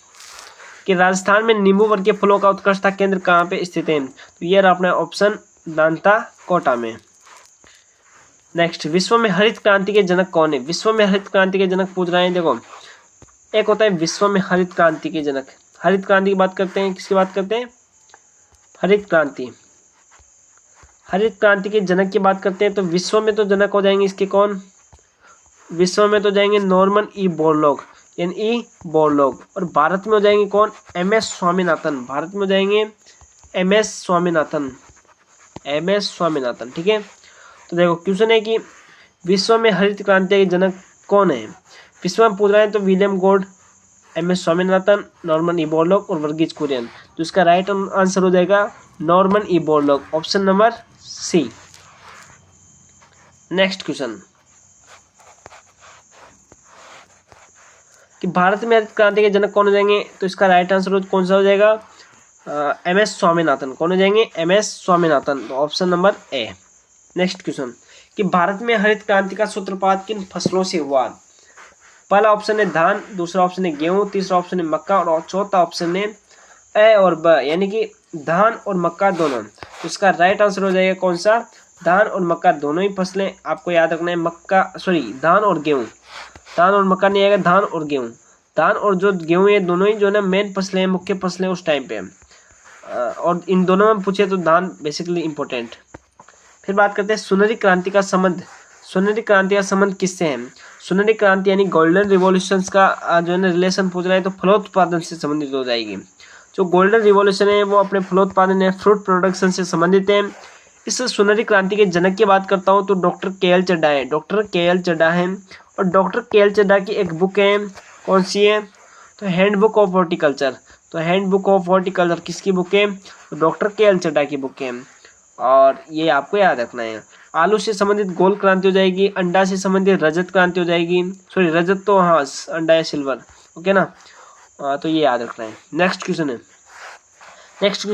कि राजस्थान में नींबू वर्गीय फलों का उत्कृष्टता केंद्र कहाँ पे स्थित है। तो ये रहा अपना ऑप्शन नानता कोटा में। नेक्स्ट, विश्व में हरित क्रांति के जनक कौन है। विश्व में हरित क्रांति के जनक पूछ रहे हैं। देखो, एक होता है विश्व में हरित क्रांति के जनक। हरित क्रांति की बात करते हैं, किसकी बात करते हैं, हरित क्रांति। हरित क्रांति के जनक की बात करते हैं तो विश्व में तो जनक हो जाएंगे इसके कौन, विश्व में तो जाएंगे Norman E Borlaug, NE Borlaug. और भारत में हो जाएंगे कौन, MS स्वामीनाथन। भारत में हो जाएंगे MS स्वामीनाथन, MS स्वामीनाथन। ठीक है। तो देखो क्वेश्चन है कि विश्व में हरित क्रांति के जनक कौन है। विश्व में पूछ रहे हैं तो William God, MS Swaminathan, Norman E Borlaug और वर्गीज कुरियन। तो इसका राइट आंसर हो जाएगा Norman E Borlaug, option number C। Next question कि भारत में हरित क्रांति के जनक कौन हो जाएंगे। तो इसका राइट आंसर कौन सा हो जाएगा, MS स्वामीनाथन। कौन हो जाएंगे, MS स्वामीनाथन, तो option number A। Next question कि भारत में हरित क्रांति का सूत्रपात किन फसलों से हुआ। पहला ऑप्शन है धान, दूसरा ऑप्शन है गेहूं, तीसरा ऑप्शन है मक्का और चौथा ऑप्शन है A और B यानी कि धान और मक्का दोनों। तो इसका राइट आंसर हो जाएगा कौन सा, धान और मक्का दोनों ही फसलें। आपको याद रखना है धान और गेहूं, धान और मक्का नहीं आएगा, धान और गेहूं। धान और जो गेहूं है दोनों ही जो है ना मेन फसलें हैं, मुख्य फसलें उस टाइम पे। और इन दोनों में पूछे तो धान बेसिकली इंपॉर्टेंट। फिर बात करते हैं सुनहरी क्रांति का संबंध। सुनहरी क्रांति का संबंध किससे है। सुनहरी क्रांति यानी गोल्डन रिवॉल्यूशन का जो है ना रिलेशन पूछ रहा है तो फलोत्पादन से संबंधित हो जाएगी। जो गोल्डन रिवॉल्यूशन है वो अपने फलोत्पादन या फ्रूट प्रोडक्शन से संबंधित है। इस सुनहरी क्रांति के जनक की बात करता हूँ तो डॉक्टर KL चड्ढा है, डॉक्टर KL चड्ढा है। और डॉक्टर KL चड्ढा की एक बुक है, कौन सी है, तो हैंडबुक ऑफ हॉर्टिकल्चर। तो हैंडबुक ऑफ हॉर्टिकल्चर किसकी बुक है, डॉक्टर KL चड्ढा की बुक है। और ये आपको याद रखना है। आलू से संबंधित गोल क्रांति हो जाएगी, अंडा से संबंधित रजत क्रांति हो जाएगी। रजत तो हाँ अंडा या सिल्वर, ओके ना। तो ये याद रखना है। नेक्स्ट क्वेश्चन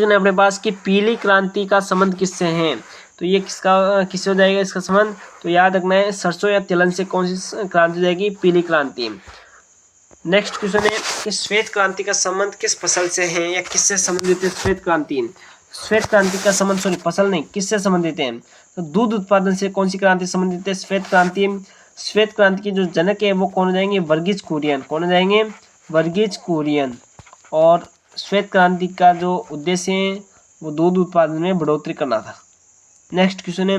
है अपने पास कि पीली क्रांति का संबंध किससे है। तो ये किससे हो जाएगा इसका संबंध, तो याद रखना है सरसों या तिलहन से कौन सी क्रांति हो जाएगी, पीली क्रांति। नेक्स्ट क्वेश्चन है कि श्वेत क्रांति का संबंध किस फसल से है या किससे संबंधित है। श्वेत क्रांति का संबंध फसल नहीं, किससे संबंधित है, तो दूध उत्पादन से कौन सी क्रांति संबंधित है, श्वेत क्रांति के जो जनक है वो कौन हो जाएंगे, वर्गीज कुरियन। कौन हो जाएंगे, वर्गीज कुरियन। और श्वेत क्रांति का जो उद्देश्य है वो दूध उत्पादन में बढ़ोतरी करना था। नेक्स्ट क्वेश्चन है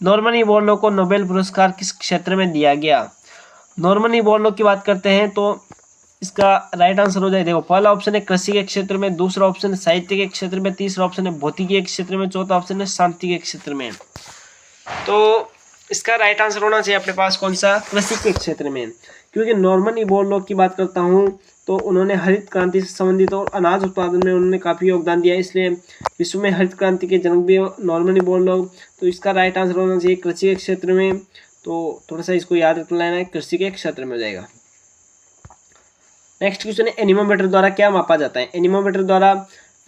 नॉर्मन ई बोरलॉग को नोबेल पुरस्कार किस क्षेत्र में दिया गया। नॉर्मन ई बोरलॉग की बात करते हैं तो इसका राइट आंसर हो जाए, देखो पहला ऑप्शन है कृषि के क्षेत्र में, दूसरा ऑप्शन है साहित्य के क्षेत्र में, तीसरा ऑप्शन है भौतिकी के क्षेत्र में, चौथा ऑप्शन है शांति के क्षेत्र में। तो इसका राइट आंसर होना चाहिए अपने पास कौन सा, कृषि के क्षेत्र में। क्योंकि नॉर्मन बोरलॉग की बात करता हूँ तो उन्होंने हरित क्रांति से संबंधित और अनाज उत्पादन में उन्होंने काफ़ी योगदान दिया, इसलिए विश्व में हरित क्रांति के जनक भी नॉर्मन बोरलॉग। तो इसका राइट आंसर होना चाहिए कृषि के क्षेत्र में। तो थोड़ा सा इसको याद रख लेना है, कृषि के क्षेत्र में हो जाएगा। नेक्स्ट क्वेश्चन है, एनीमोमीटर द्वारा क्या मापा जाता है? एनीमोमीटर द्वारा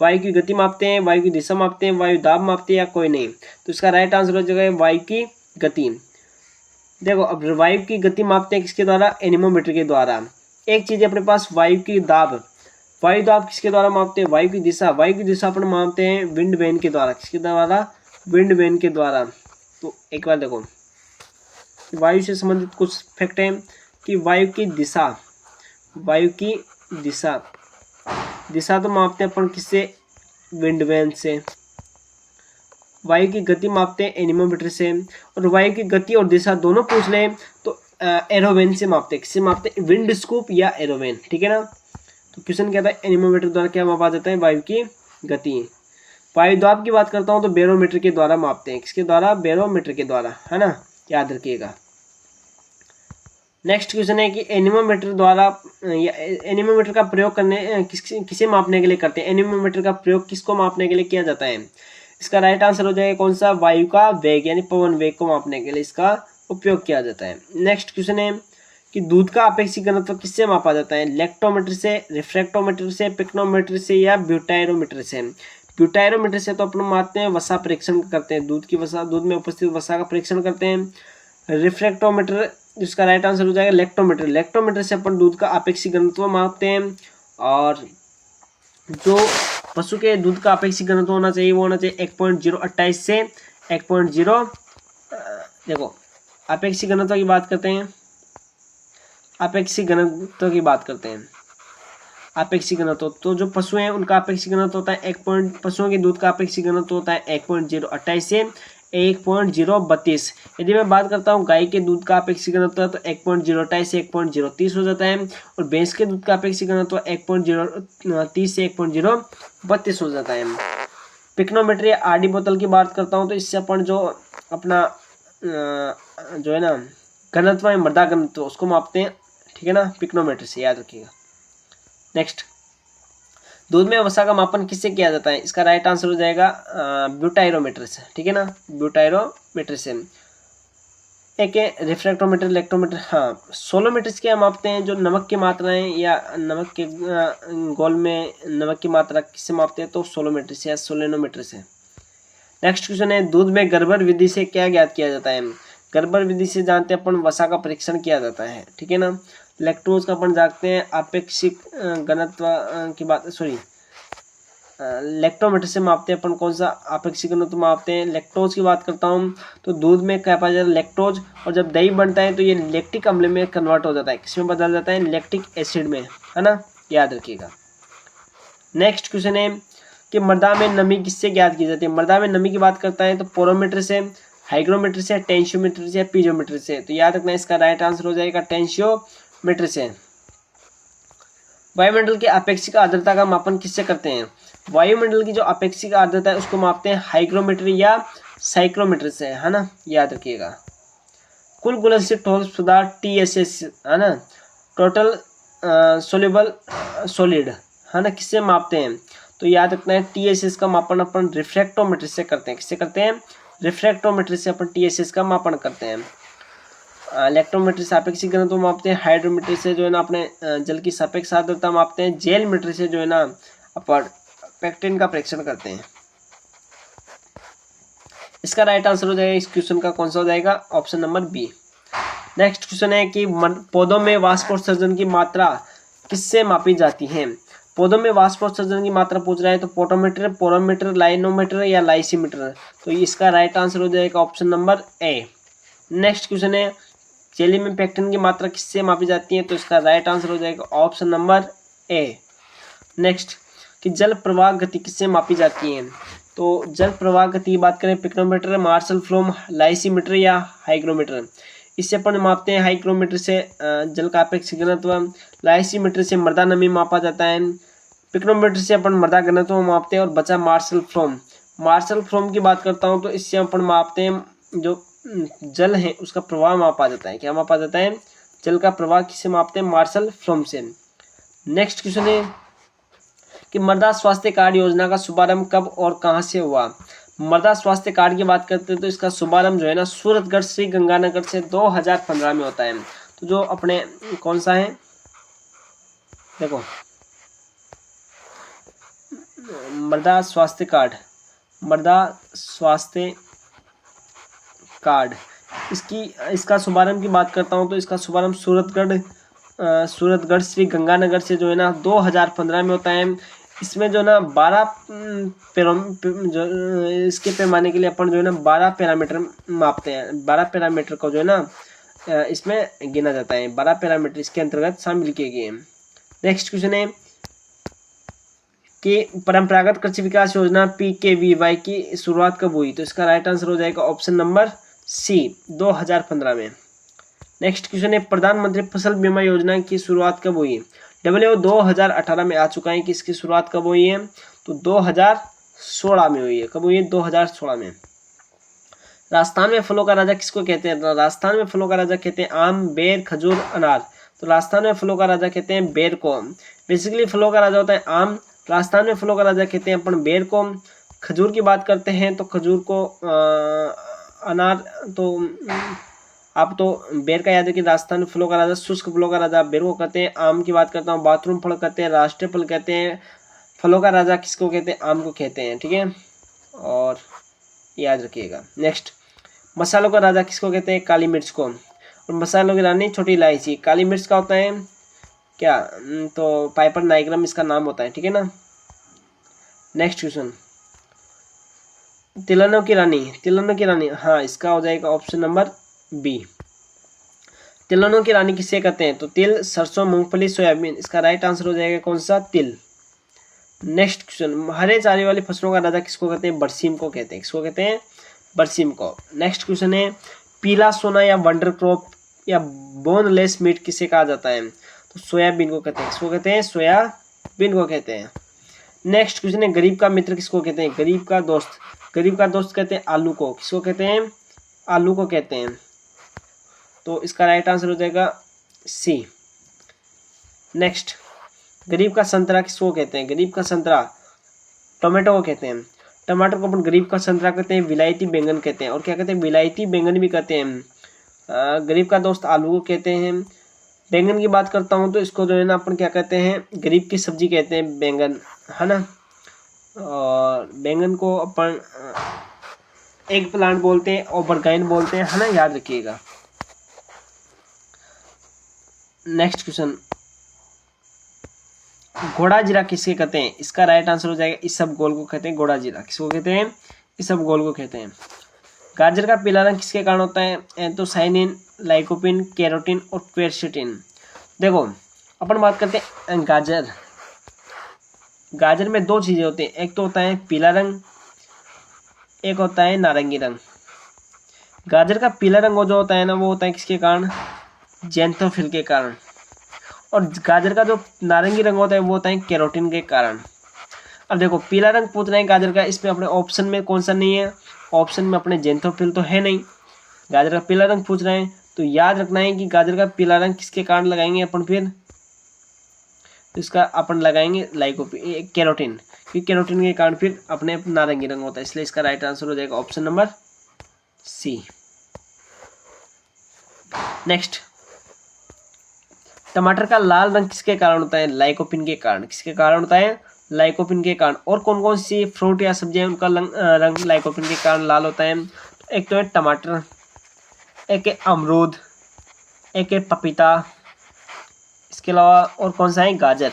वायु की गति मापते हैं, वायु की दिशा मापते हैं, वायु दाब मापते हैं या कोई नहीं। तो इसका राइट आंसर हो जाएगा वायु की गति। देखो अब वायु की गति मापते हैं किसके द्वारा? एनीमोमीटर के द्वारा। एक चीज है अपने पास वायु की दाब, वायु दाब किसके द्वारा मापते हैं? वायु की दिशा, वायु की दिशा अपन मापते हैं विंड वैन के द्वारा। किसके द्वारा? विंड वैन के द्वारा। तो एक बार देखो वायु से संबंधित कुछ फैक्ट है कि वायु की दिशा, वायु की दिशा, दिशा तो मापते हैं अपन किससे? विंड वैन से। वायु की गति मापते हैं एनीमोमीटर से, और वायु की गति और दिशा दोनों पूछ ले तो एरोवेन से मापते हैं। किससे मापते हैं? विंड स्कूप या एरोवेन, ठीक है ना। तो क्वेश्चन क्या था? एनीमोमीटर द्वारा क्या मापा जाता है? वायु की गति। वायु दाब की बात करता हूँ तो बैरोमीटर के द्वारा मापते हैं। किसके द्वारा? बैरोमीटर के द्वारा, है ना, याद रखिएगा। नेक्स्ट क्वेश्चन है कि एनीमोमीटर द्वारा एनीमोमीटर का प्रयोग करने किसे मापने के लिए करते हैं? एनीमोमीटर का प्रयोग किसको मापने के लिए किया जाता है? इसका राइट आंसर हो जाएगा कौन सा? वायु का वेग यानी पवन वेग को मापने के लिए इसका उपयोग किया जाता है। नेक्स्ट क्वेश्चन है कि दूध का अपेक्षित घनत्व किससे मापा जाता है? लैक्टोमीटर से, रिफ्रैक्टोमीटर से, पिक्नोमीटर से या ब्यूटायरोमीटर से। ब्यूटायरोमीटर से तो अपन मापते हैं वसा परीक्षण करते हैं, दूध की वसा, दूध में उपस्थित वसा का परीक्षण करते हैं। रिफ्रैक्टोमीटर, जिसका राइट आंसर हो जाएगा लैक्टोमीटर, लैक्टोमीटर से अपन दूध का अपेक्षित घनत्व मापते हैं। और जो पशु के दूध का अपेक्षित घनत्व होना चाहिए वो होना चाहिए 1.028 से 1.0। देखो अपेक्षित घनत्व की बात करते हैं, अपेक्षित घनत्व की बात करते हैं, अपेक्षित घनत्व तो जो पशु हैं उनका अपेक्षित घनत्व होता है पशुओं के दूध का अपेक्षित घनत्व होता है 1.028 से 1.032। यदि मैं बात करता हूँ गाय के दूध का अपेक्षित घनत्व तो 1.028 से 1.030 हो जाता है, और भैंस के दूध का अपेक्षित घनत्व 1.030 से 1.032 हो जाता है। पिक्नोमीटर या आरडी बोतल की बात करता हूँ तो इससे अपन जो अपना जो है ना घनत्व है, मृदा घनत्व, उसको मापते हैं, ठीक है ना, पिक्नोमीटर से, याद रखिएगा। नेक्स्ट, दूध में वसा का मापन किससे किया जाता है? इसका राइट आंसर हो जाएगा ब्यूटायरोमीटर से, ठीक है ना, ब्यूटायरोमीटर से। एक है रिफ्रैक्टोमीटर, लैक्टोमीटर, हाँ सोलोमीटर क्या मापते हैं? जो नमक की मात्राएं या नमक के गोल में नमक की मात्रा किससे मापते हैं? तो सोलोमीटर से या सोलेनोमीटर से। नेक्स्ट क्वेश्चन है, दूध में गर्बर विधि से क्या ज्ञात किया जाता है? गर्बर विधि से जानते हैं अपन वसा का परीक्षण किया जाता है, ठीक है ना। लैक्टोज का अपन जानते हैं अपेक्षित घनत्व की बात, सॉरी लैक्टोमीटर से मापते हैं अपन कौन सा अपेक्षित घनत्व मापते हैं? लैक्टोज की बात करता हूँ तो दूध में क्या पाया जाता है? लैक्टोज, और जब दही बनता है तो ये लैक्टिक अम्ल में कन्वर्ट हो जाता है, किसमें बदल जाता है? लैक्टिक एसिड में, है ना, याद रखिएगा। नेक्स्ट क्वेश्चन है कि मृदा में नमी किससे ज्ञात की जाती है? मृदा में नमी की बात करता है तो पोरोमीटर से, हाइग्रोमीटर से, टेंशियोमीटर से, पीजोमीटर से। तो याद रखना इसका राइट आंसर हो जाएगा टेंशियोमीटर से। वायुमंडल की अपेक्षित आर्द्रता का मापन किससे करते हैं? वायुमंडल की जो अपेक्षित आर्द्रता है उसको मापते हैं हाइग्रोमीटर या साइक्रोमीटर से, है ना, याद रखिएगा। कुल घुलनशील ठोस पदार्थ TSS, है ना, टोटल सोल्यूबल सॉलिड, है ना, किससे मापते हैं? तो याद रखना है TSS का मापन अपन रिफ्रैक्टोमीटर से करते हैं। किससे करते हैं? रिफ्रैक्टोमीटर से अपन TSS का मापन करते हैं। इलेक्ट्रोमीटर से अपेक्षित घनत्व मापते हैं। हाइड्रोमीटर से जो है ना अपने जल की सापेक्ष आर्द्रता मापते हैं। जेल मीटर से जो है ना अपन पेक्टिन का परीक्षण करते हैं। इसका राइट आंसर हो जाएगा इस क्वेश्चन का कौन सा हो जाएगा? Option number B. Next question है कि पौधों में वाष्पोत्सर्जन की मात्रा किससे मापी जाती है? पौधों में वाष्पोत्सर्जन की मात्रा पूछ रहा है तो पोटोमीटर, पोरोमीटर, लाइनोमीटर या लाइसीमीटर। तो इसका राइट आंसर हो जाएगा ऑप्शन नंबर ए। नेक्स्ट क्वेश्चन है जेली में पेक्टिन की मात्रा किससे मापी जाती है? तो इसका राइट आंसर हो जाएगा ऑप्शन नंबर ए। नेक्स्ट कि जल प्रवाह गति किससे मापी जाती है? तो जल प्रवाह गति की बात करें पिक्नोमीटर, मार्शल फ्लो, लाइसीमीटर या हाइग्रोमीटर। इससे अपन मापते हैं हाइग्रोमीटर से जल का अपेक्षित घनत्व, लाइसीमीटर से मृदा नमी मापा जाता है, पिक्नोमीटर से अपन मृदा घनत्व मापते हैं, और बचा मार्शल फ्लोम। मार्शल फ्लोम की बात करता हूँ तो इससे अपन मापते हैं जो जल है उसका प्रवाह मापा जाता है। क्या मापा जाता है? जल का प्रवाह किससे मापते हैं? मार्शल फ्लोम से। नेक्स्ट क्वेश्चन है कि मृदा स्वास्थ्य कार्ड योजना का शुभारंभ कब और कहां से हुआ? मृदा स्वास्थ्य कार्ड की बात करते हैं तो इसका शुभारंभ जो है ना सूरतगढ़ श्री गंगानगर से 2015 में होता है। तो जो अपने कौन सा है, देखो मृदा स्वास्थ्य कार्ड इसका शुभारंभ की बात करता हूं तो इसका शुभारंभ सूरतगढ़ श्री गंगानगर से जो है ना 2015 में होता है। इसमें जो ना 12 जो इसके पैमाने के लिए अपन जो है ना 12 पैरामीटर मापते हैं। 12 पैरामीटर को जो है ना इसमें गिना जाता है। 12 पैरामीटर इसके अंतर्गत शामिल किए गए हैं। नेक्स्ट क्वेश्चन है कि परंपरागत कृषि विकास योजना PKVY की शुरुआत कब हुई? तो इसका राइट आंसर हो जाएगा ऑप्शन नंबर सी, 2015 में। नेक्स्ट क्वेश्चन है प्रधानमंत्री फसल बीमा योजना की शुरुआत कब हुई? 2018 में आ चुका है कि इसकी शुरुआत कब हुई है? तो 2016 में हुई है। कब हुई है? 2016 में। राजस्थान में फलों का राजा किसको कहते हैं? राजस्थान में फलों का राजा कहते हैं आम, बेर, खजूर, अनार। तो राजस्थान में फलों का राजा कहते हैं बेर को। बेसिकली फलों का राजा होता है आम, राजस्थान में फलों का राजा कहते हैं अपन बेर को। खजूर की बात करते हैं तो खजूर को अनार, तो आप तो बेर का याद है कि राजस्थान में फलों का राजा, शुष्क फलों का राजा बेर को कहते हैं। आम की बात करता हूँ, बाथरूम फल कहते हैं, राष्ट्रीय फल कहते हैं। फलों का राजा किसको कहते हैं? आम को कहते हैं। ठीक है, और याद रखिएगा। नेक्स्ट, मसालों का राजा किसको कहते हैं? काली मिर्च को। और मसालों की रानी छोटी इलायची। काली मिर्च का होता है क्या? तो पाइपर नाइग्रम इसका नाम होता है। ठीक है ना। नेक्स्ट क्वेश्चन, तिलहनों की रानी, हाँ इसका हो जाएगा ऑप्शन नंबर बी। तिलहनों की रानी किसे कहते हैं? तो तिल, सरसों, मूंगफली, सोयाबीन। इसका राइट आंसर हो जाएगा कौन सा? तिल। नेक्स्ट क्वेश्चन, हरे चारे वाली फसलों का राजा किसको कहते हैं? बरसीम को कहते हैं। किसको कहते हैं? बरसीम को। नेक्स्ट क्वेश्चन है पीला सोना या वंडर क्रॉप या बोनलेस मीट किसे कहा जाता है? तो सोयाबीन को कहते हैं। किसको कहते हैं? सोयाबीन को कहते हैं। नेक्स्ट क्वेश्चन है गरीब का मित्र किसको कहते हैं? गरीब का दोस्त कहते हैं आलू को। किसको कहते हैं? आलू को कहते हैं। तो इसका राइट आंसर हो जाएगा सी। नेक्स्ट, गरीब का संतरा किसको कहते हैं? गरीब का संतरा टोमेटो को कहते हैं। टमाटर को अपन गरीब का संतरा कहते हैं, विलायती बैंगन कहते हैं, और क्या कहते हैं? विलायती बैंगन भी कहते हैं। गरीब का दोस्त आलू को कहते हैं। बैंगन की बात करता हूँ तो इसको जो है ना अपन क्या कहते हैं? गरीब की सब्जी कहते हैं बैंगन, है ना। और बैंगन को अपन एग प्लांट बोलते हैं, ओबरगाइन बोलते हैं, है ना, याद रखिएगा। नेक्स्ट क्वेश्चन, घोड़ा जीरा किसके कहते हैं? इसका राइट आंसर हो जाएगा इसबगोल को कहते हैं। घोड़ा जीरा किसको कहते हैं? इसबगोल को कहते हैं। गाजर का पीला रंग किसके कारण होता है? एंथोसाइनिन, लाइकोपिन, कैरोटीन और क्वेरसेटिन। देखो अपन बात करते हैं गाजर में दो चीजें होती हैं, एक तो होता है पीला रंग, एक होता है नारंगी रंग। गाजर का पीला रंग जो होता है ना वो होता है किसके कारण? जेंथोफिल के कारण। और गाजर का जो नारंगी रंग होता है वो होता है कैरोटीन के कारण। अब देखो पीला रंग पूछ रहे हैं गाजर का, इसमें अपने ऑप्शन में कौन सा नहीं है? ऑप्शन में अपने जेंथोफिल तो है नहीं। गाजर का पीला रंग पूछ रहे हैं तो याद रखना है कि गाजर का पीला रंग किसके कारण लगाएंगे अपन? फिर तो इसका अपन लगाएंगे कैरोटीन, क्योंकि कैरोटीन के कारण फिर अपने नारंगी रंग होता है। इसलिए इसका राइट आंसर हो जाएगा ऑप्शन नंबर सी। नेक्स्ट, टमाटर का लाल रंग किसके कारण होता है? लाइकोपिन के कारण। किसके कारण होता है? लाइकोपिन के कारण। और कौन कौन सी फ्रूट या सब्जियां उनका रंग लाइकोपिन के कारण लाल होता है? एक तो है टमाटर, एक है अमरूद, एक है पपीता, इसके अलावा और कौन सा है? गाजर।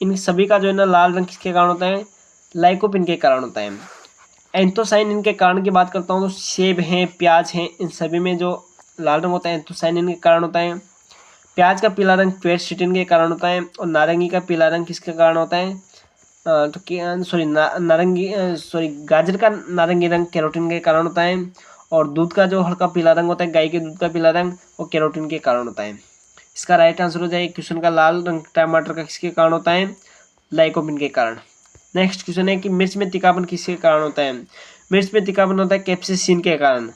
इन सभी का जो है ना लाल रंग किसके कारण होता है? लाइकोपिन के कारण होता है। एंथोसाइनिन के कारण की बात करता हूँ तो सेब हैं, प्याज हैं, इन सभी में जो लाल रंग होता है एंथोसाइनिन के कारण होता है। प्याज का पीला रंग क्वेरसेटिन के कारण होता है। और नारंगी का पीला रंग किसके कारण होता है? गाजर का नारंगी रंग कैरोटीन के कारण होता है। और दूध का जो हल्का पीला रंग होता है, गाय के दूध का पीला रंग, वो कैरोटीन के कारण होता है। इसका राइट आंसर हो जाएगा क्वेश्चन का लाल रंग टमाटर का किसके कारण होता है? लाइकोपिन के कारण। नेक्स्ट क्वेश्चन है कि मिर्च में तीखापन किसके कारण होता है? मिर्च में तीखापन होता है कैप्सेसिन के कारण।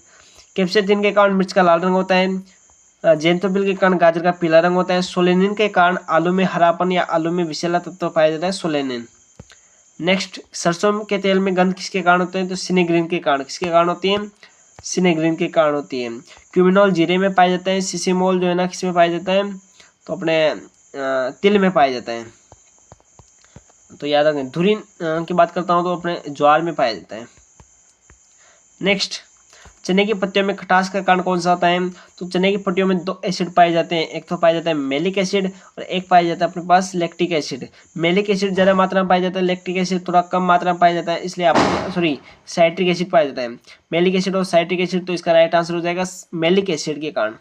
कैप्सेसिन के कारण मिर्च का लाल रंग होता है। जेंथोफिल के कारण गाजर का पीला रंग होता है। सोलेनिन के कारण आलू में हरापन या आलू में विषैला तत्व पाया जाता है, सोलेनिन। नेक्स्ट, सरसों के तेल में गंध किसके कारण होते हैं? तो सिनेग्रीन के कारण। किसके कारण होती है? सिनेग्रीन के कारण होती है। क्यूमिनॉल जीरे में पाया जाता है। सिसिमोल जो है ना किस में पाया जाता है? तो अपने तिल में पाया जाता है। तो याद रखें। धुरीन की बात करता हूँ तो अपने ज्वार में पाया जाता है। नेक्स्ट, चने की पत्तियों में खटास का कारण कौन सा होता है? तो चने की पत्तियों में दो एसिड पाए जाते हैं। एक तो पाया जाता है मेलिक एसिड और एक पाया जाता है अपने पास लैक्टिक एसिड। मेलिक एसिड ज़्यादा मात्रा में पाया जाता है, लैक्टिक एसिड थोड़ा कम मात्रा में पाया जाता है, इसलिए आप साइट्रिक एसिड पाया जाता है। मेलिक एसिड और साइट्रिक एसिड, तो इसका राइट आंसर हो जाएगा मेलिक एसिड के कारण।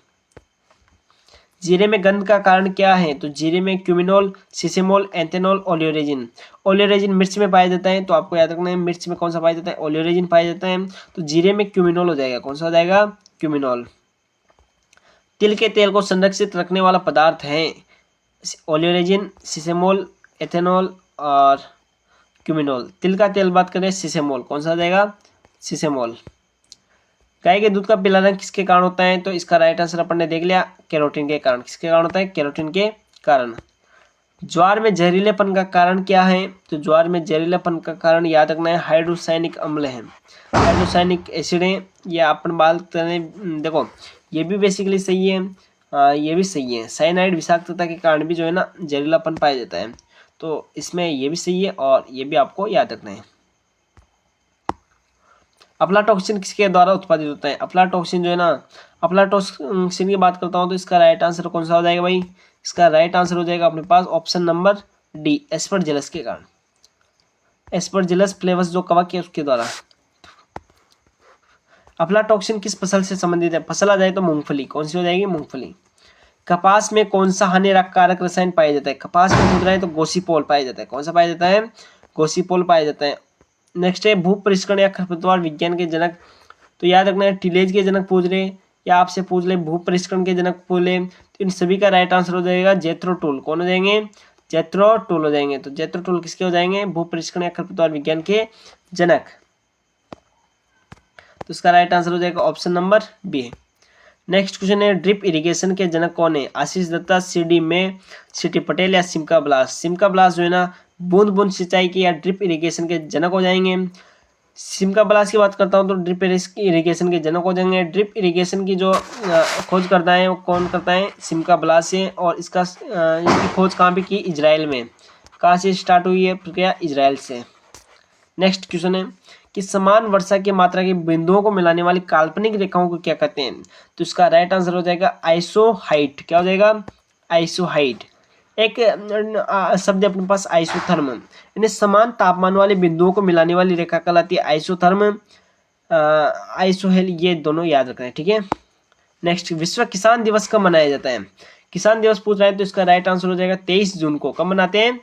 जीरे में गंध का कारण क्या है? तो जीरे में क्यूमिनोल, सिसिमोल, एथेनॉल, ओलियोरेजिन। ओलियोरेजिन मिर्च में पाया जाता है, तो आपको याद रखना है मिर्च में कौन सा पाया जाता है? ओलियोरेजिन पाया जाता है। तो जीरे में क्यूमिनोल हो जाएगा। कौन सा हो जाएगा? क्यूमिनोल। तिल के तेल को संरक्षित रखने वाला पदार्थ है ओलियोरेजिन, सिसेमोल, एथेनॉल और क्यूमिनोल। तिल का तेल बात करें सिसेमोल। कौन सा हो जाएगा? सिसेमोल। गाय के दूध का पीला रंग किसके कारण होता है? तो इसका राइट आंसर अपन ने देख लिया, कैरोटीन के कारण। किसके कारण होता है? कैरोटीन के कारण। ज्वार में जहरीलेपन का कारण क्या है? तो ज्वार में जहरीलेपन का कारण याद रखना है हाइड्रोसाइनिक अम्ल है, हाइड्रोसाइनिक एसिड है। या अपन बात करें, देखो ये भी बेसिकली सही है, ये भी सही है। साइनाइड विषाक्तता के कारण भी जो है ना जहरीलापन पाया जाता है, तो इसमें ये भी सही है और ये भी आपको याद रखना है। अफ्लाटॉक्सिन किसके द्वारा उत्पादित होता है? अफ्लाटॉक्सिन जो है ना, अफ्लाटॉक्सिन की बात करता हूँ तो इसका राइट आंसर कौन सा हो जाएगा भाई? इसका राइट आंसर हो जाएगा अपने पास ऑप्शन नंबर डी, एस्परजिलस के कारण। एस्परजिलस फ्लेवस जो कवक है उसके द्वारा। अफ्लाटॉक्सिन किस फसल से संबंधित है? फसल आ जाए तो मूंगफली। कौन सी हो जाएगी? मूंगफली। कपास में कौन सा हानिकारक रसायन पाया जाता है? कपास में पूछ रहा है तो गोसीपोल पाया जाता है। कौन सा पाया जाता है? गोसीपोल पाया जाता है। नेक्स्ट है भू परिष्करण या खरपतवार विज्ञान के जनक। तो याद रखना है टिलेज के जनक पूछ रहे या आपसे पूछ ले भू परिष्करण के जनक पूछ ले, तो इन सभी का राइट आंसर हो जाएगा जेथ्रो टूल। कौन हो जाएंगे? जेथ्रो टूल हो जाएंगे। तो जेथ्रो टूल किसके हो जाएंगे? भू परिष्करण या खरपतवार विज्ञान के जनक। तो इसका राइट आंसर हो जाएगा option number B. Next question है ड्रिप इरिगेशन के जनक कौन है? आशीष दत्ता, सीडी में, सीटी पटेल या सिमका ब्लास। सिमका ब्लास जो है ना बूंद बूंद सिंचाई के या ड्रिप इरिगेशन के जनक हो जाएंगे। सिमका ब्लास की बात करता हूँ तो ड्रिप इरिगेशन के जनक हो जाएंगे। ड्रिप इरिगेशन की जो खोज करता है वो कौन करता है? सिमका ब्लास है। और इसकी खोज कहाँ पे की? इजराइल में। कहाँ से स्टार्ट हुई है प्रक्रिया? इजराइल से। नेक्स्ट क्वेश्चन है कि समान वर्षा की मात्रा के बिंदुओं को मिलाने वाली काल्पनिक रेखाओं को क्या कहते हैं? तो इसका राइट आंसर हो जाएगा आइसोहाइट। क्या हो जाएगा? आइसोहाइट। एक शब्द अपने पास आइसोथर्म, यानी समान तापमान वाले बिंदुओं को मिलाने वाली रेखा कहलाती है आइसोथर्म, आइसोहेल। ये दोनों याद रखना है, ठीक है। नेक्स्ट, विश्व किसान दिवस कब मनाया जाता है? किसान दिवस पूछ रहा है तो इसका राइट आंसर हो जाएगा 23 जून को। कब मनाते हैं?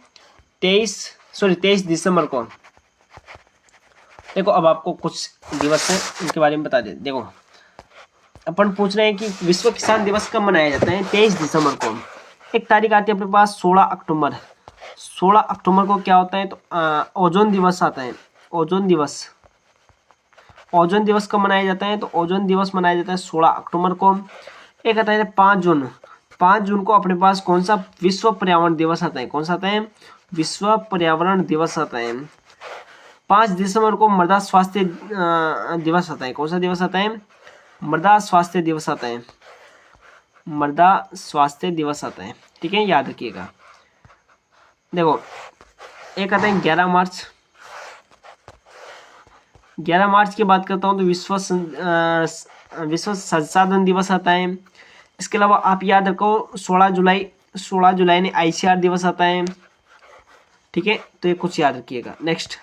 23 दिसंबर को। देखो अब आपको कुछ दिवस है उनके बारे में बता दे। देखो अपन पूछ रहे हैं कि विश्व किसान दिवस कब मनाया जाता है? 23 दिसंबर को। एक तारीख आती है अपने पास 16 अक्टूबर। 16 अक्टूबर को क्या होता है? तो ओजोन दिवस आता है। ओजोन दिवस। ओजोन दिवस कब मनाया जाता है? तो ओजोन दिवस मनाया जाता है 16 अक्टूबर को। एक आता है 5 जून। 5 जून को अपने पास कौन सा विश्व पर्यावरण दिवस आता है? कौन सा आता है? विश्व पर्यावरण दिवस आता है। 5 दिसंबर को मृदा स्वास्थ्य दिवस आता है। कौन सा दिवस आता है? मृदा स्वास्थ्य दिवस आता है। मृदा स्वास्थ्य दिवस आता है, ठीक है, याद रखिएगा। देखो एक आता है 11 मार्च। 11 मार्च की बात करता हूँ तो विश्व संसाधन दिवस आता है। इसके अलावा आप याद रखो 16 जुलाई ने ICR दिवस आता है, ठीक है, तो ये कुछ याद रखिएगा। नेक्स्ट,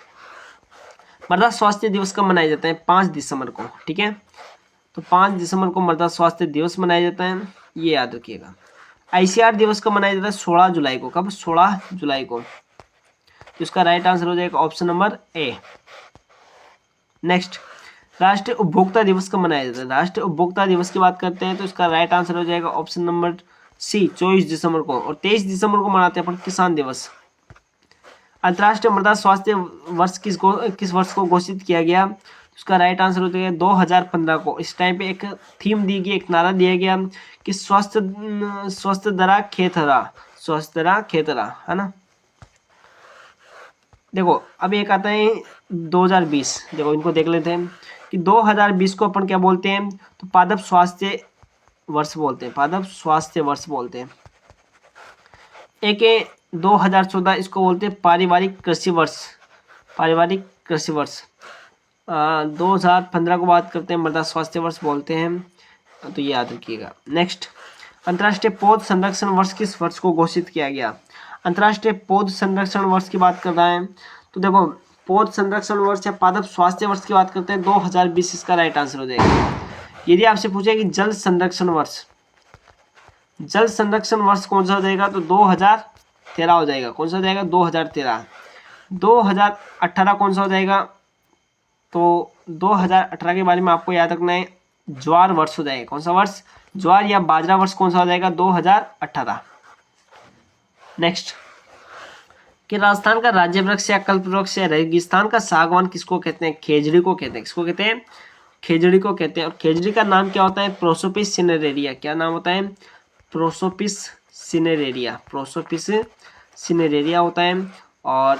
मृदा स्वास्थ्य दिवस कब मनाया जाता है? 5 दिसंबर को, ठीक है, तो 5 दिसंबर को मृदा स्वास्थ्य दिवस मनाया जाता है, ये याद रखिएगा। ICR दिवस कब मनाया जाता है? 16 जुलाई को। कब? 16 जुलाई को। तो इसका राइट आंसर हो जाएगा ऑप्शन नंबर ए। नेक्स्ट, राष्ट्रीय उपभोक्ता दिवस कब मनाया जाता है? राष्ट्रीय उपभोक्ता दिवस की बात करते हैं तो इसका राइट आंसर हो जाएगा ऑप्शन नंबर सी, 24 दिसंबर को। और 23 दिसंबर को मनाते हैं अपन किसान दिवस। अंतर्राष्ट्रीय मृदा स्वास्थ्य वर्ष किस वर्ष को घोषित किया गया? उसका राइट आंसर हो जाएगा 2015 को। इस टाइम पे एक थीम दी गई, एक नारा दिया गया कि स्वस्थ दरा खेतरा, स्वस्थ दरा खेतरा, है ना। देखो अब एक आता है 2020, देखो इनको देख लेते हैं कि 2020 को अपन क्या बोलते हैं, तो पादप स्वास्थ्य वर्ष बोलते हैं, पादप स्वास्थ्य वर्ष बोलते हैं। एक है 2014, इसको बोलते हैं पारिवारिक कृषि वर्ष, पारिवारिक कृषि वर्ष। 2015 को बात करते हैं मृदा स्वास्थ्य वर्ष बोलते हैं, तो ये याद रखिएगा। नेक्स्ट, अंतर्राष्ट्रीय पौध संरक्षण वर्ष किस वर्ष को घोषित किया गया। अंतर्राष्ट्रीय पौध संरक्षण वर्ष की बात कर रहा है, तो देखो पौध संरक्षण वर्ष या पादप स्वास्थ्य वर्ष की बात करते हैं 2020 इसका राइट आंसर हो जाएगा। यदि आपसे पूछे कि जल संरक्षण वर्ष, जल संरक्षण वर्ष कौन सा हो जाएगा, तो 2013 हो जाएगा। कौन सा हो जाएगा, 2013। 2018 कौन सा हो जाएगा, तो 2018 के बारे में आपको याद रखना है, ज्वार वर्ष हो जाएगा। कौन सा वर्ष, ज्वार या बाजरा वर्ष कौन सा हो जाएगा, 2018। नेक्स्ट, कि राजस्थान का राज्य वृक्ष या कल्प वृक्ष या रेगिस्तान का सागवान किसको कहते हैं, खेजड़ी को कहते हैं। किसको कहते हैं, खेजड़ी को कहते हैं। और खेजड़ी का नाम क्या होता है, प्रोसोपिस सिनेरेरिया। क्या नाम होता है, प्रोसोपिस सिनेरेरिया, प्रोसोपिस सिनेरेरिया होता है। और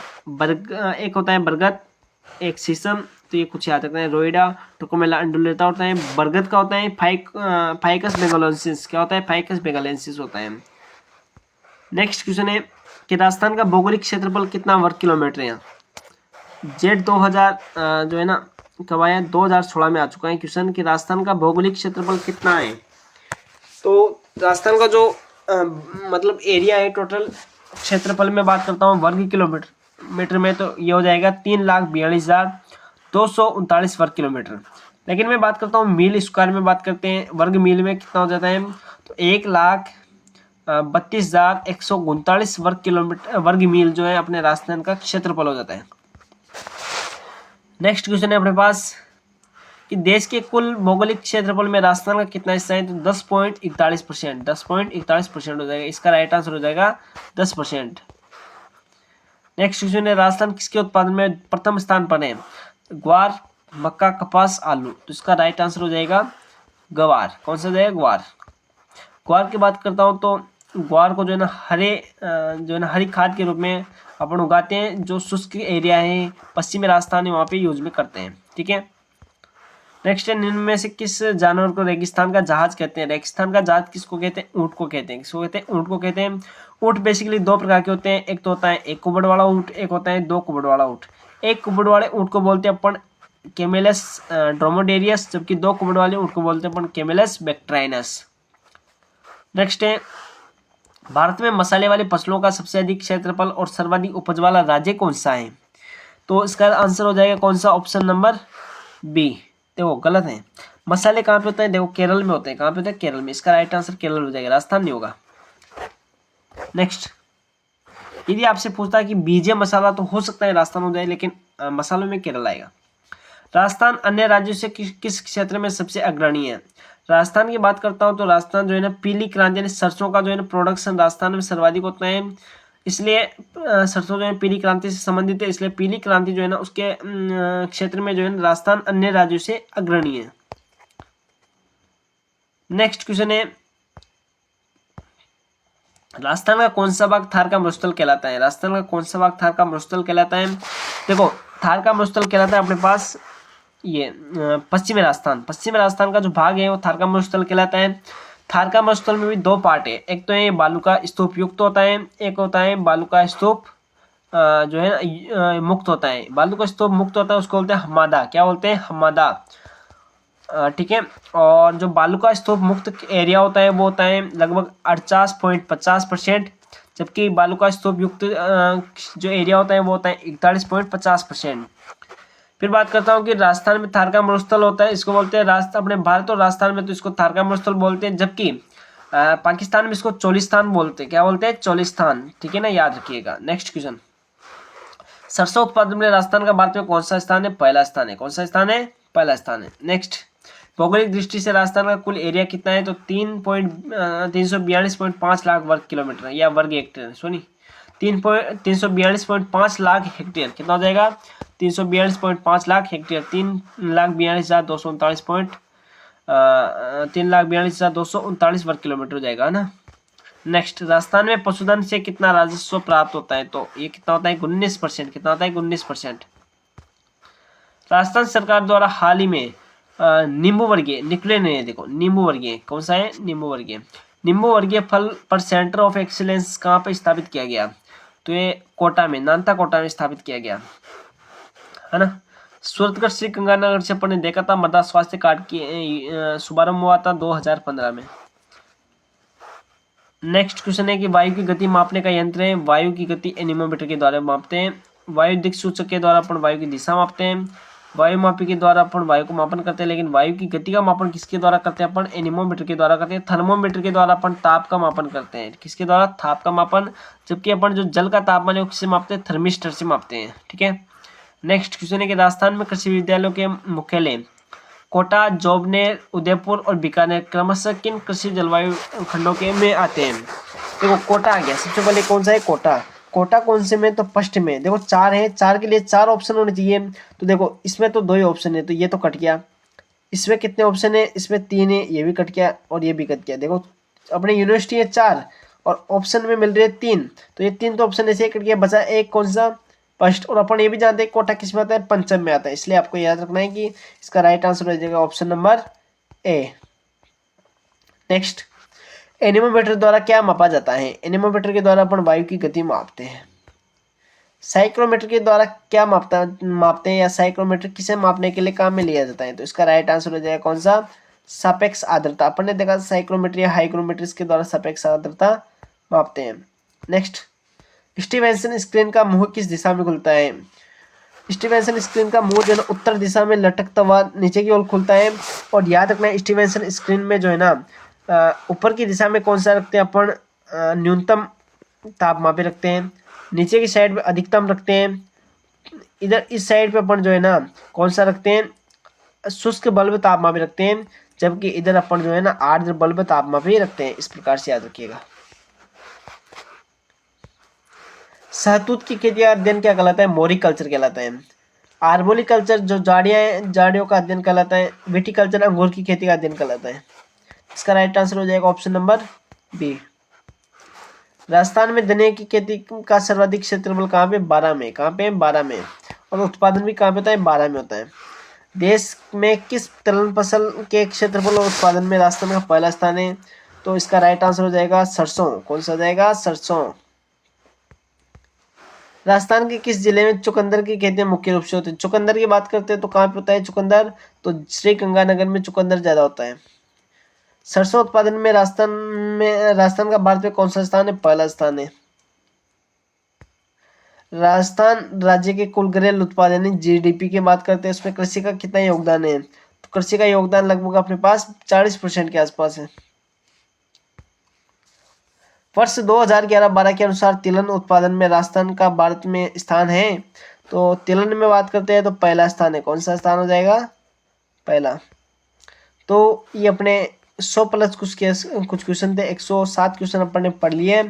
एक होता है बरगद, एक शीशम, तो ये कुछ याद रखना है, रोइडा टोकोमेला अंडुलेटा होता है। बरगद का होता है फाइकस बेंगालेंसिस, क्या होता है, फाइकस बेंगालेंसिस होता है। नेक्स्ट क्वेश्चन है कि राजस्थान का भौगोलिक क्षेत्रफल कितना वर्ग किलोमीटर है। जेड 2000 जो है ना कब आया, 2016 में आ चुका है क्वेश्चन कि राजस्थान का भौगोलिक क्षेत्रफल कितना है। तो राजस्थान का जो मतलब एरिया है, टोटल क्षेत्रफल में बात करता हूँ वर्ग किलोमीटर में, तो ये हो जाएगा 3,42,239 वर्ग किलोमीटर। लेकिन मैं बात करता हूँ मील स्क्वायर में, बात करते हैं वर्ग मील में कितना हो जाता है, तो 1,32,139 वर्ग किलोमीटर, वर्ग मील जो है अपने राजस्थान का क्षेत्रफल हो जाता है। नेक्स्ट क्वेश्चन है अपने पास कि देश के कुल भौगोलिक क्षेत्रफल में राजस्थान का कितना हिस्सा है, तो 10.41%, 10.41% हो जाएगा। इसका राइट आंसर हो जाएगा 10%। नेक्स्ट क्वेश्चन है राजस्थान किसके उत्पादन में प्रथम स्थान पर है, ग्वार, मक्का, कपास, आलू, तो इसका राइट आंसर हो जाएगा ग्वार। कौन सा जाएगा, ग्वार। ग्वार की बात करता हूँ तो ग्वार को जो है ना हरी खाद के रूप में अपन उगाते हैं, जो शुष्क एरिया है पश्चिमी राजस्थान है वहाँ पे यूज में करते हैं, ठीक है। नेक्स्ट है, निम्न में से किस जानवर को रेगिस्तान का जहाज कहते हैं। रेगिस्तान का जहाज किसको कहते हैं, ऊंट को कहते हैं। किसको कहते हैं, ऊंट को कहते हैं। ऊंट बेसिकली दो प्रकार के होते हैं, एक तो होता है एक कुबड़ वाला ऊंट, एक होता है दो कुबड़ वाला ऊंट। एक कुबड़ वाले ऊंट को बोलते हैं अपन कैमेलस ड्रोमोडेरियस, जबकि दो कुबड़ वाले ऊंट को बोलते हैं अपन कैमेलस बैक्ट्राइनस। नेक्स्ट है, भारत में मसाले वाली फसलों का सबसे अधिक क्षेत्रफल और सर्वाधिक उपज वाला राज्य कौन सा है, तो इसका आंसर हो जाएगा कौन सा, ऑप्शन नंबर बी। देखो गलत है, मसाले कहाँ पे होते हैं, देखो केरल में होते हैं। कहाँ पे होते हैं, केरल में। इसका राइट आंसर केरल हो जाएगा, राजस्थान नहीं होगा। नेक्स्ट, यदि आपसे पूछता है कि बीजे मसाला, तो हो सकता है राजस्थान हो जाए, लेकिन मसालों में केरल आएगा। राजस्थान अन्य राज्यों से किस क्षेत्र में सबसे अग्रणी है। राजस्थान की बात करता हूँ तो राजस्थान जो है ना पीली क्रांति यानी सरसों का जो है ना प्रोडक्शन राजस्थान में सर्वाधिक होता है, इसलिए सरसों जो है पीली क्रांति से संबंधित है, इसलिए पीली क्रांति जो है ना उसके क्षेत्र में जो है राजस्थान अन्य राज्यों से अग्रणी है। नेक्स्ट क्वेश्चन है, राजस्थान का कौन सा भाग थार का मरुस्थल कहलाता है। राजस्थान का कौन सा भाग थार का मरुस्थल कहलाता है। देखो थार का मरुस्थल कहलाता है अपने पास ये पश्चिमी राजस्थान का जो भाग है वो थार का मरुस्थल कहलाता है। थार का मरुस्थल में भी दो पार्ट है, एक तो है बालू का स्तूप युक्त होता है, एक होता है बालू का स्तूप जो है मुक्त होता है। बालू का स्तूप मुक्त होता है उसको बोलते हैं हमादा। क्या बोलते हैं, हमादा, ठीक है। और जो बालू का स्तूप मुक्त एरिया होता है वो होता है लगभग 48.50%, जबकि बालू का स्तूप युक्त जो एरिया होता है वो होता है 41.50%। फिर बात करता हूँ कि राजस्थान में थार का मरुस्थल होता है, इसको बोलते हैं अपने भारत और राजस्थान में तो इसको थार का मरुस्थल बोलते हैं, जबकि पाकिस्तान में इसको चोलिस्तान बोलते हैं। क्या बोलते हैं, चोलिस्तान, ठीक है ना, याद रखिएगा। नेक्स्ट क्वेश्चन, सरसों उत्पादन में राजस्थान का भारत में कौन सा स्थान है, पहला स्थान है। कौन सा स्थान है, पहला स्थान है। नेक्स्ट, भौगोलिक दृष्टि से राजस्थान का कुल एरिया कितना है, तो 342.5 लाख वर्ग किलोमीटर या वर्ग हेक्टेयर, सॉरी 342.5 लाख हेक्टेयर। कितना हो जाएगा, 342.5 लाख हेक्टेयर, 3,42,239 वर्ग किलोमीटर हो जाएगा ना। नेक्स्ट, राजस्थान में पशुधन से कितना राजस्व प्राप्त होता है? तो ये कितना होता है? 19%। कितना होता है? 19%। राजस्थान सरकार द्वारा हाल ही में नींबू वर्गीय निकले नहीं है, देखो नींबू वर्गीय कौन सा है? नींबू वर्गीय। नींबू वर्गीय फल पर सेंटर ऑफ एक्सीलेंस कहाँ पे स्थापित किया गया? तो ये कोटा में, नानता कोटा में स्थापित किया गया है ना। सूरतगढ़ श्री गंगानगर से अपन ने देखा था मृदा स्वास्थ्य कार्ड की शुभारंभ हुआ था 2015 में। नेक्स्ट क्वेश्चन है कि वायु की गति मापने का यंत्र है। वायु की गति एनीमोमीटर के द्वारा मापते हैं। वायु दिक् सूचक के द्वारा अपन वायु की दिशा मापते हैं। वायु मापी के द्वारा अपन वायु को मापन करते हैं, लेकिन वायु की गति का मापन किसके द्वारा करते हैं? अपन एनीमोमीटर के द्वारा करते हैं। थर्मोमीटर के द्वारा अपन ताप का मापन करते हैं। किसके द्वारा? ताप का मापन। जबकि अपन जो जल का तापमान है वो किससे मापते हैं? थर्मिस्टर से मापते हैं। ठीक है। नेक्स्ट क्वेश्चन है कि राजस्थान में कृषि विद्यालयों के मुख्यालय कोटा, जोबनेर, उदयपुर और बीकानेर क्रमशः किन कृषि जलवायु खंडों के में आते हैं? देखो कोटा आ गया सबसे पहले। कौन सा है? कोटा। कोटा कौन से में? तो फर्स्ट में। देखो 4 है, 4 के लिए 4 ऑप्शन होने चाहिए। तो देखो इसमें तो 2 ही ऑप्शन है, तो ये तो कट गया। इसमें कितने ऑप्शन है? इसमें 3 है, ये भी कट गया और ये भी कट गया। देखो अपने यूनिवर्सिटी है 4 और ऑप्शन में मिल रहे हैं 3, तो ये 3 तो ऑप्शन ऐसे कट गया, बचा एक कौन सा? फर्स्ट। और अपन ये भी जानते हैं कोटा किस में आता है? पंचम में आता है। इसलिए आपको याद रखना है कि इसका राइट आंसर हो जाएगा ऑप्शन नंबर ए। नेक्स्ट, एनीमोमीटर द्वारा क्या मापा जाता है? एनीमोमीटर के द्वारा अपन वायु की गति मापते हैं। साइक्रोमीटर के द्वारा क्या मापते हैं, या साइक्रोमीटर किसे मापने के लिए काम में लिया जाता है? तो इसका राइट आंसर हो जाएगा कौन सा? सापेक्ष आर्द्रता। अपन ने देखा साइक्रोमीटर या हाइग्रोमीटर इसके द्वारा सापेक्ष आर्द्रता मापते हैं। नेक्स्ट, स्टीवेंसन स्क्रीन का मुंह किस दिशा में खुलता है? स्टीवेंसन स्क्रीन का मुंह जो है ना उत्तर दिशा में लटकता हुआ नीचे की ओर खुलता है। और याद रखना स्टीवेंसन स्क्रीन में जो है ना ऊपर की दिशा में कौन सा रखते हैं अपन? न्यूनतम तापमापी रखते हैं। नीचे की साइड पे अधिकतम रखते हैं। इधर इस साइड पे अपन जो है ना कौन सा रखते हैं? शुष्क बल्ब तापमापी रखते हैं। जबकि इधर अपन जो है ना आर्द्र बल्ब तापमापी रखते हैं। इस प्रकार से याद रखिएगा। शहतूत की खेती का अध्ययन क्या कहलाता है? मोरिकल्चर कहलाता है। आर्बोरिकल्चर जो झाड़ियों का अध्ययन कहलाता है। विटिकल्चर अंगूर की खेती का अध्ययन कहलाता है। इसका राइट आंसर हो जाएगा ऑप्शन नंबर बी। राजस्थान में धनिया की खेती का सर्वाधिक क्षेत्रफल कहाँ पे? 12 में। कहाँ पे? 12 में। और उत्पादन भी कहाँ पे होता है? 12 में होता है। देश में किस तिलहन फसल के क्षेत्रफल और उत्पादन में राजस्थान का पहला स्थान है? तो इसका राइट आंसर हो जाएगा सरसों। कौन सा हो जाएगा? सरसों। राजस्थान के किस जिले में चुकंदर की खेती मुख्य रूप से होती है? चुकंदर की बात करते हैं तो कहाँ पे होता है चुकंदर? तो श्री गंगानगर में चुकंदर ज्यादा होता है। सरसों उत्पादन में राजस्थान का भारत में कौन सा स्थान है? पहला स्थान है। राजस्थान राज्य के कुल घरेलू उत्पादन जीडीपी की बात करते हैं, उसमें कृषि का कितना योगदान है? तो कृषि का योगदान लगभग अपने पास 40% के आसपास है। वर्ष 2011-12 के अनुसार तिलहन उत्पादन में राजस्थान का भारत में स्थान है। तो तिलहन में बात करते हैं तो पहला स्थान है। कौन सा स्थान हो जाएगा? पहला। तो ये अपने 100 प्लस कुछ क्वेश्चन थे, 107 क्वेश्चन अपन ने पढ़ लिए।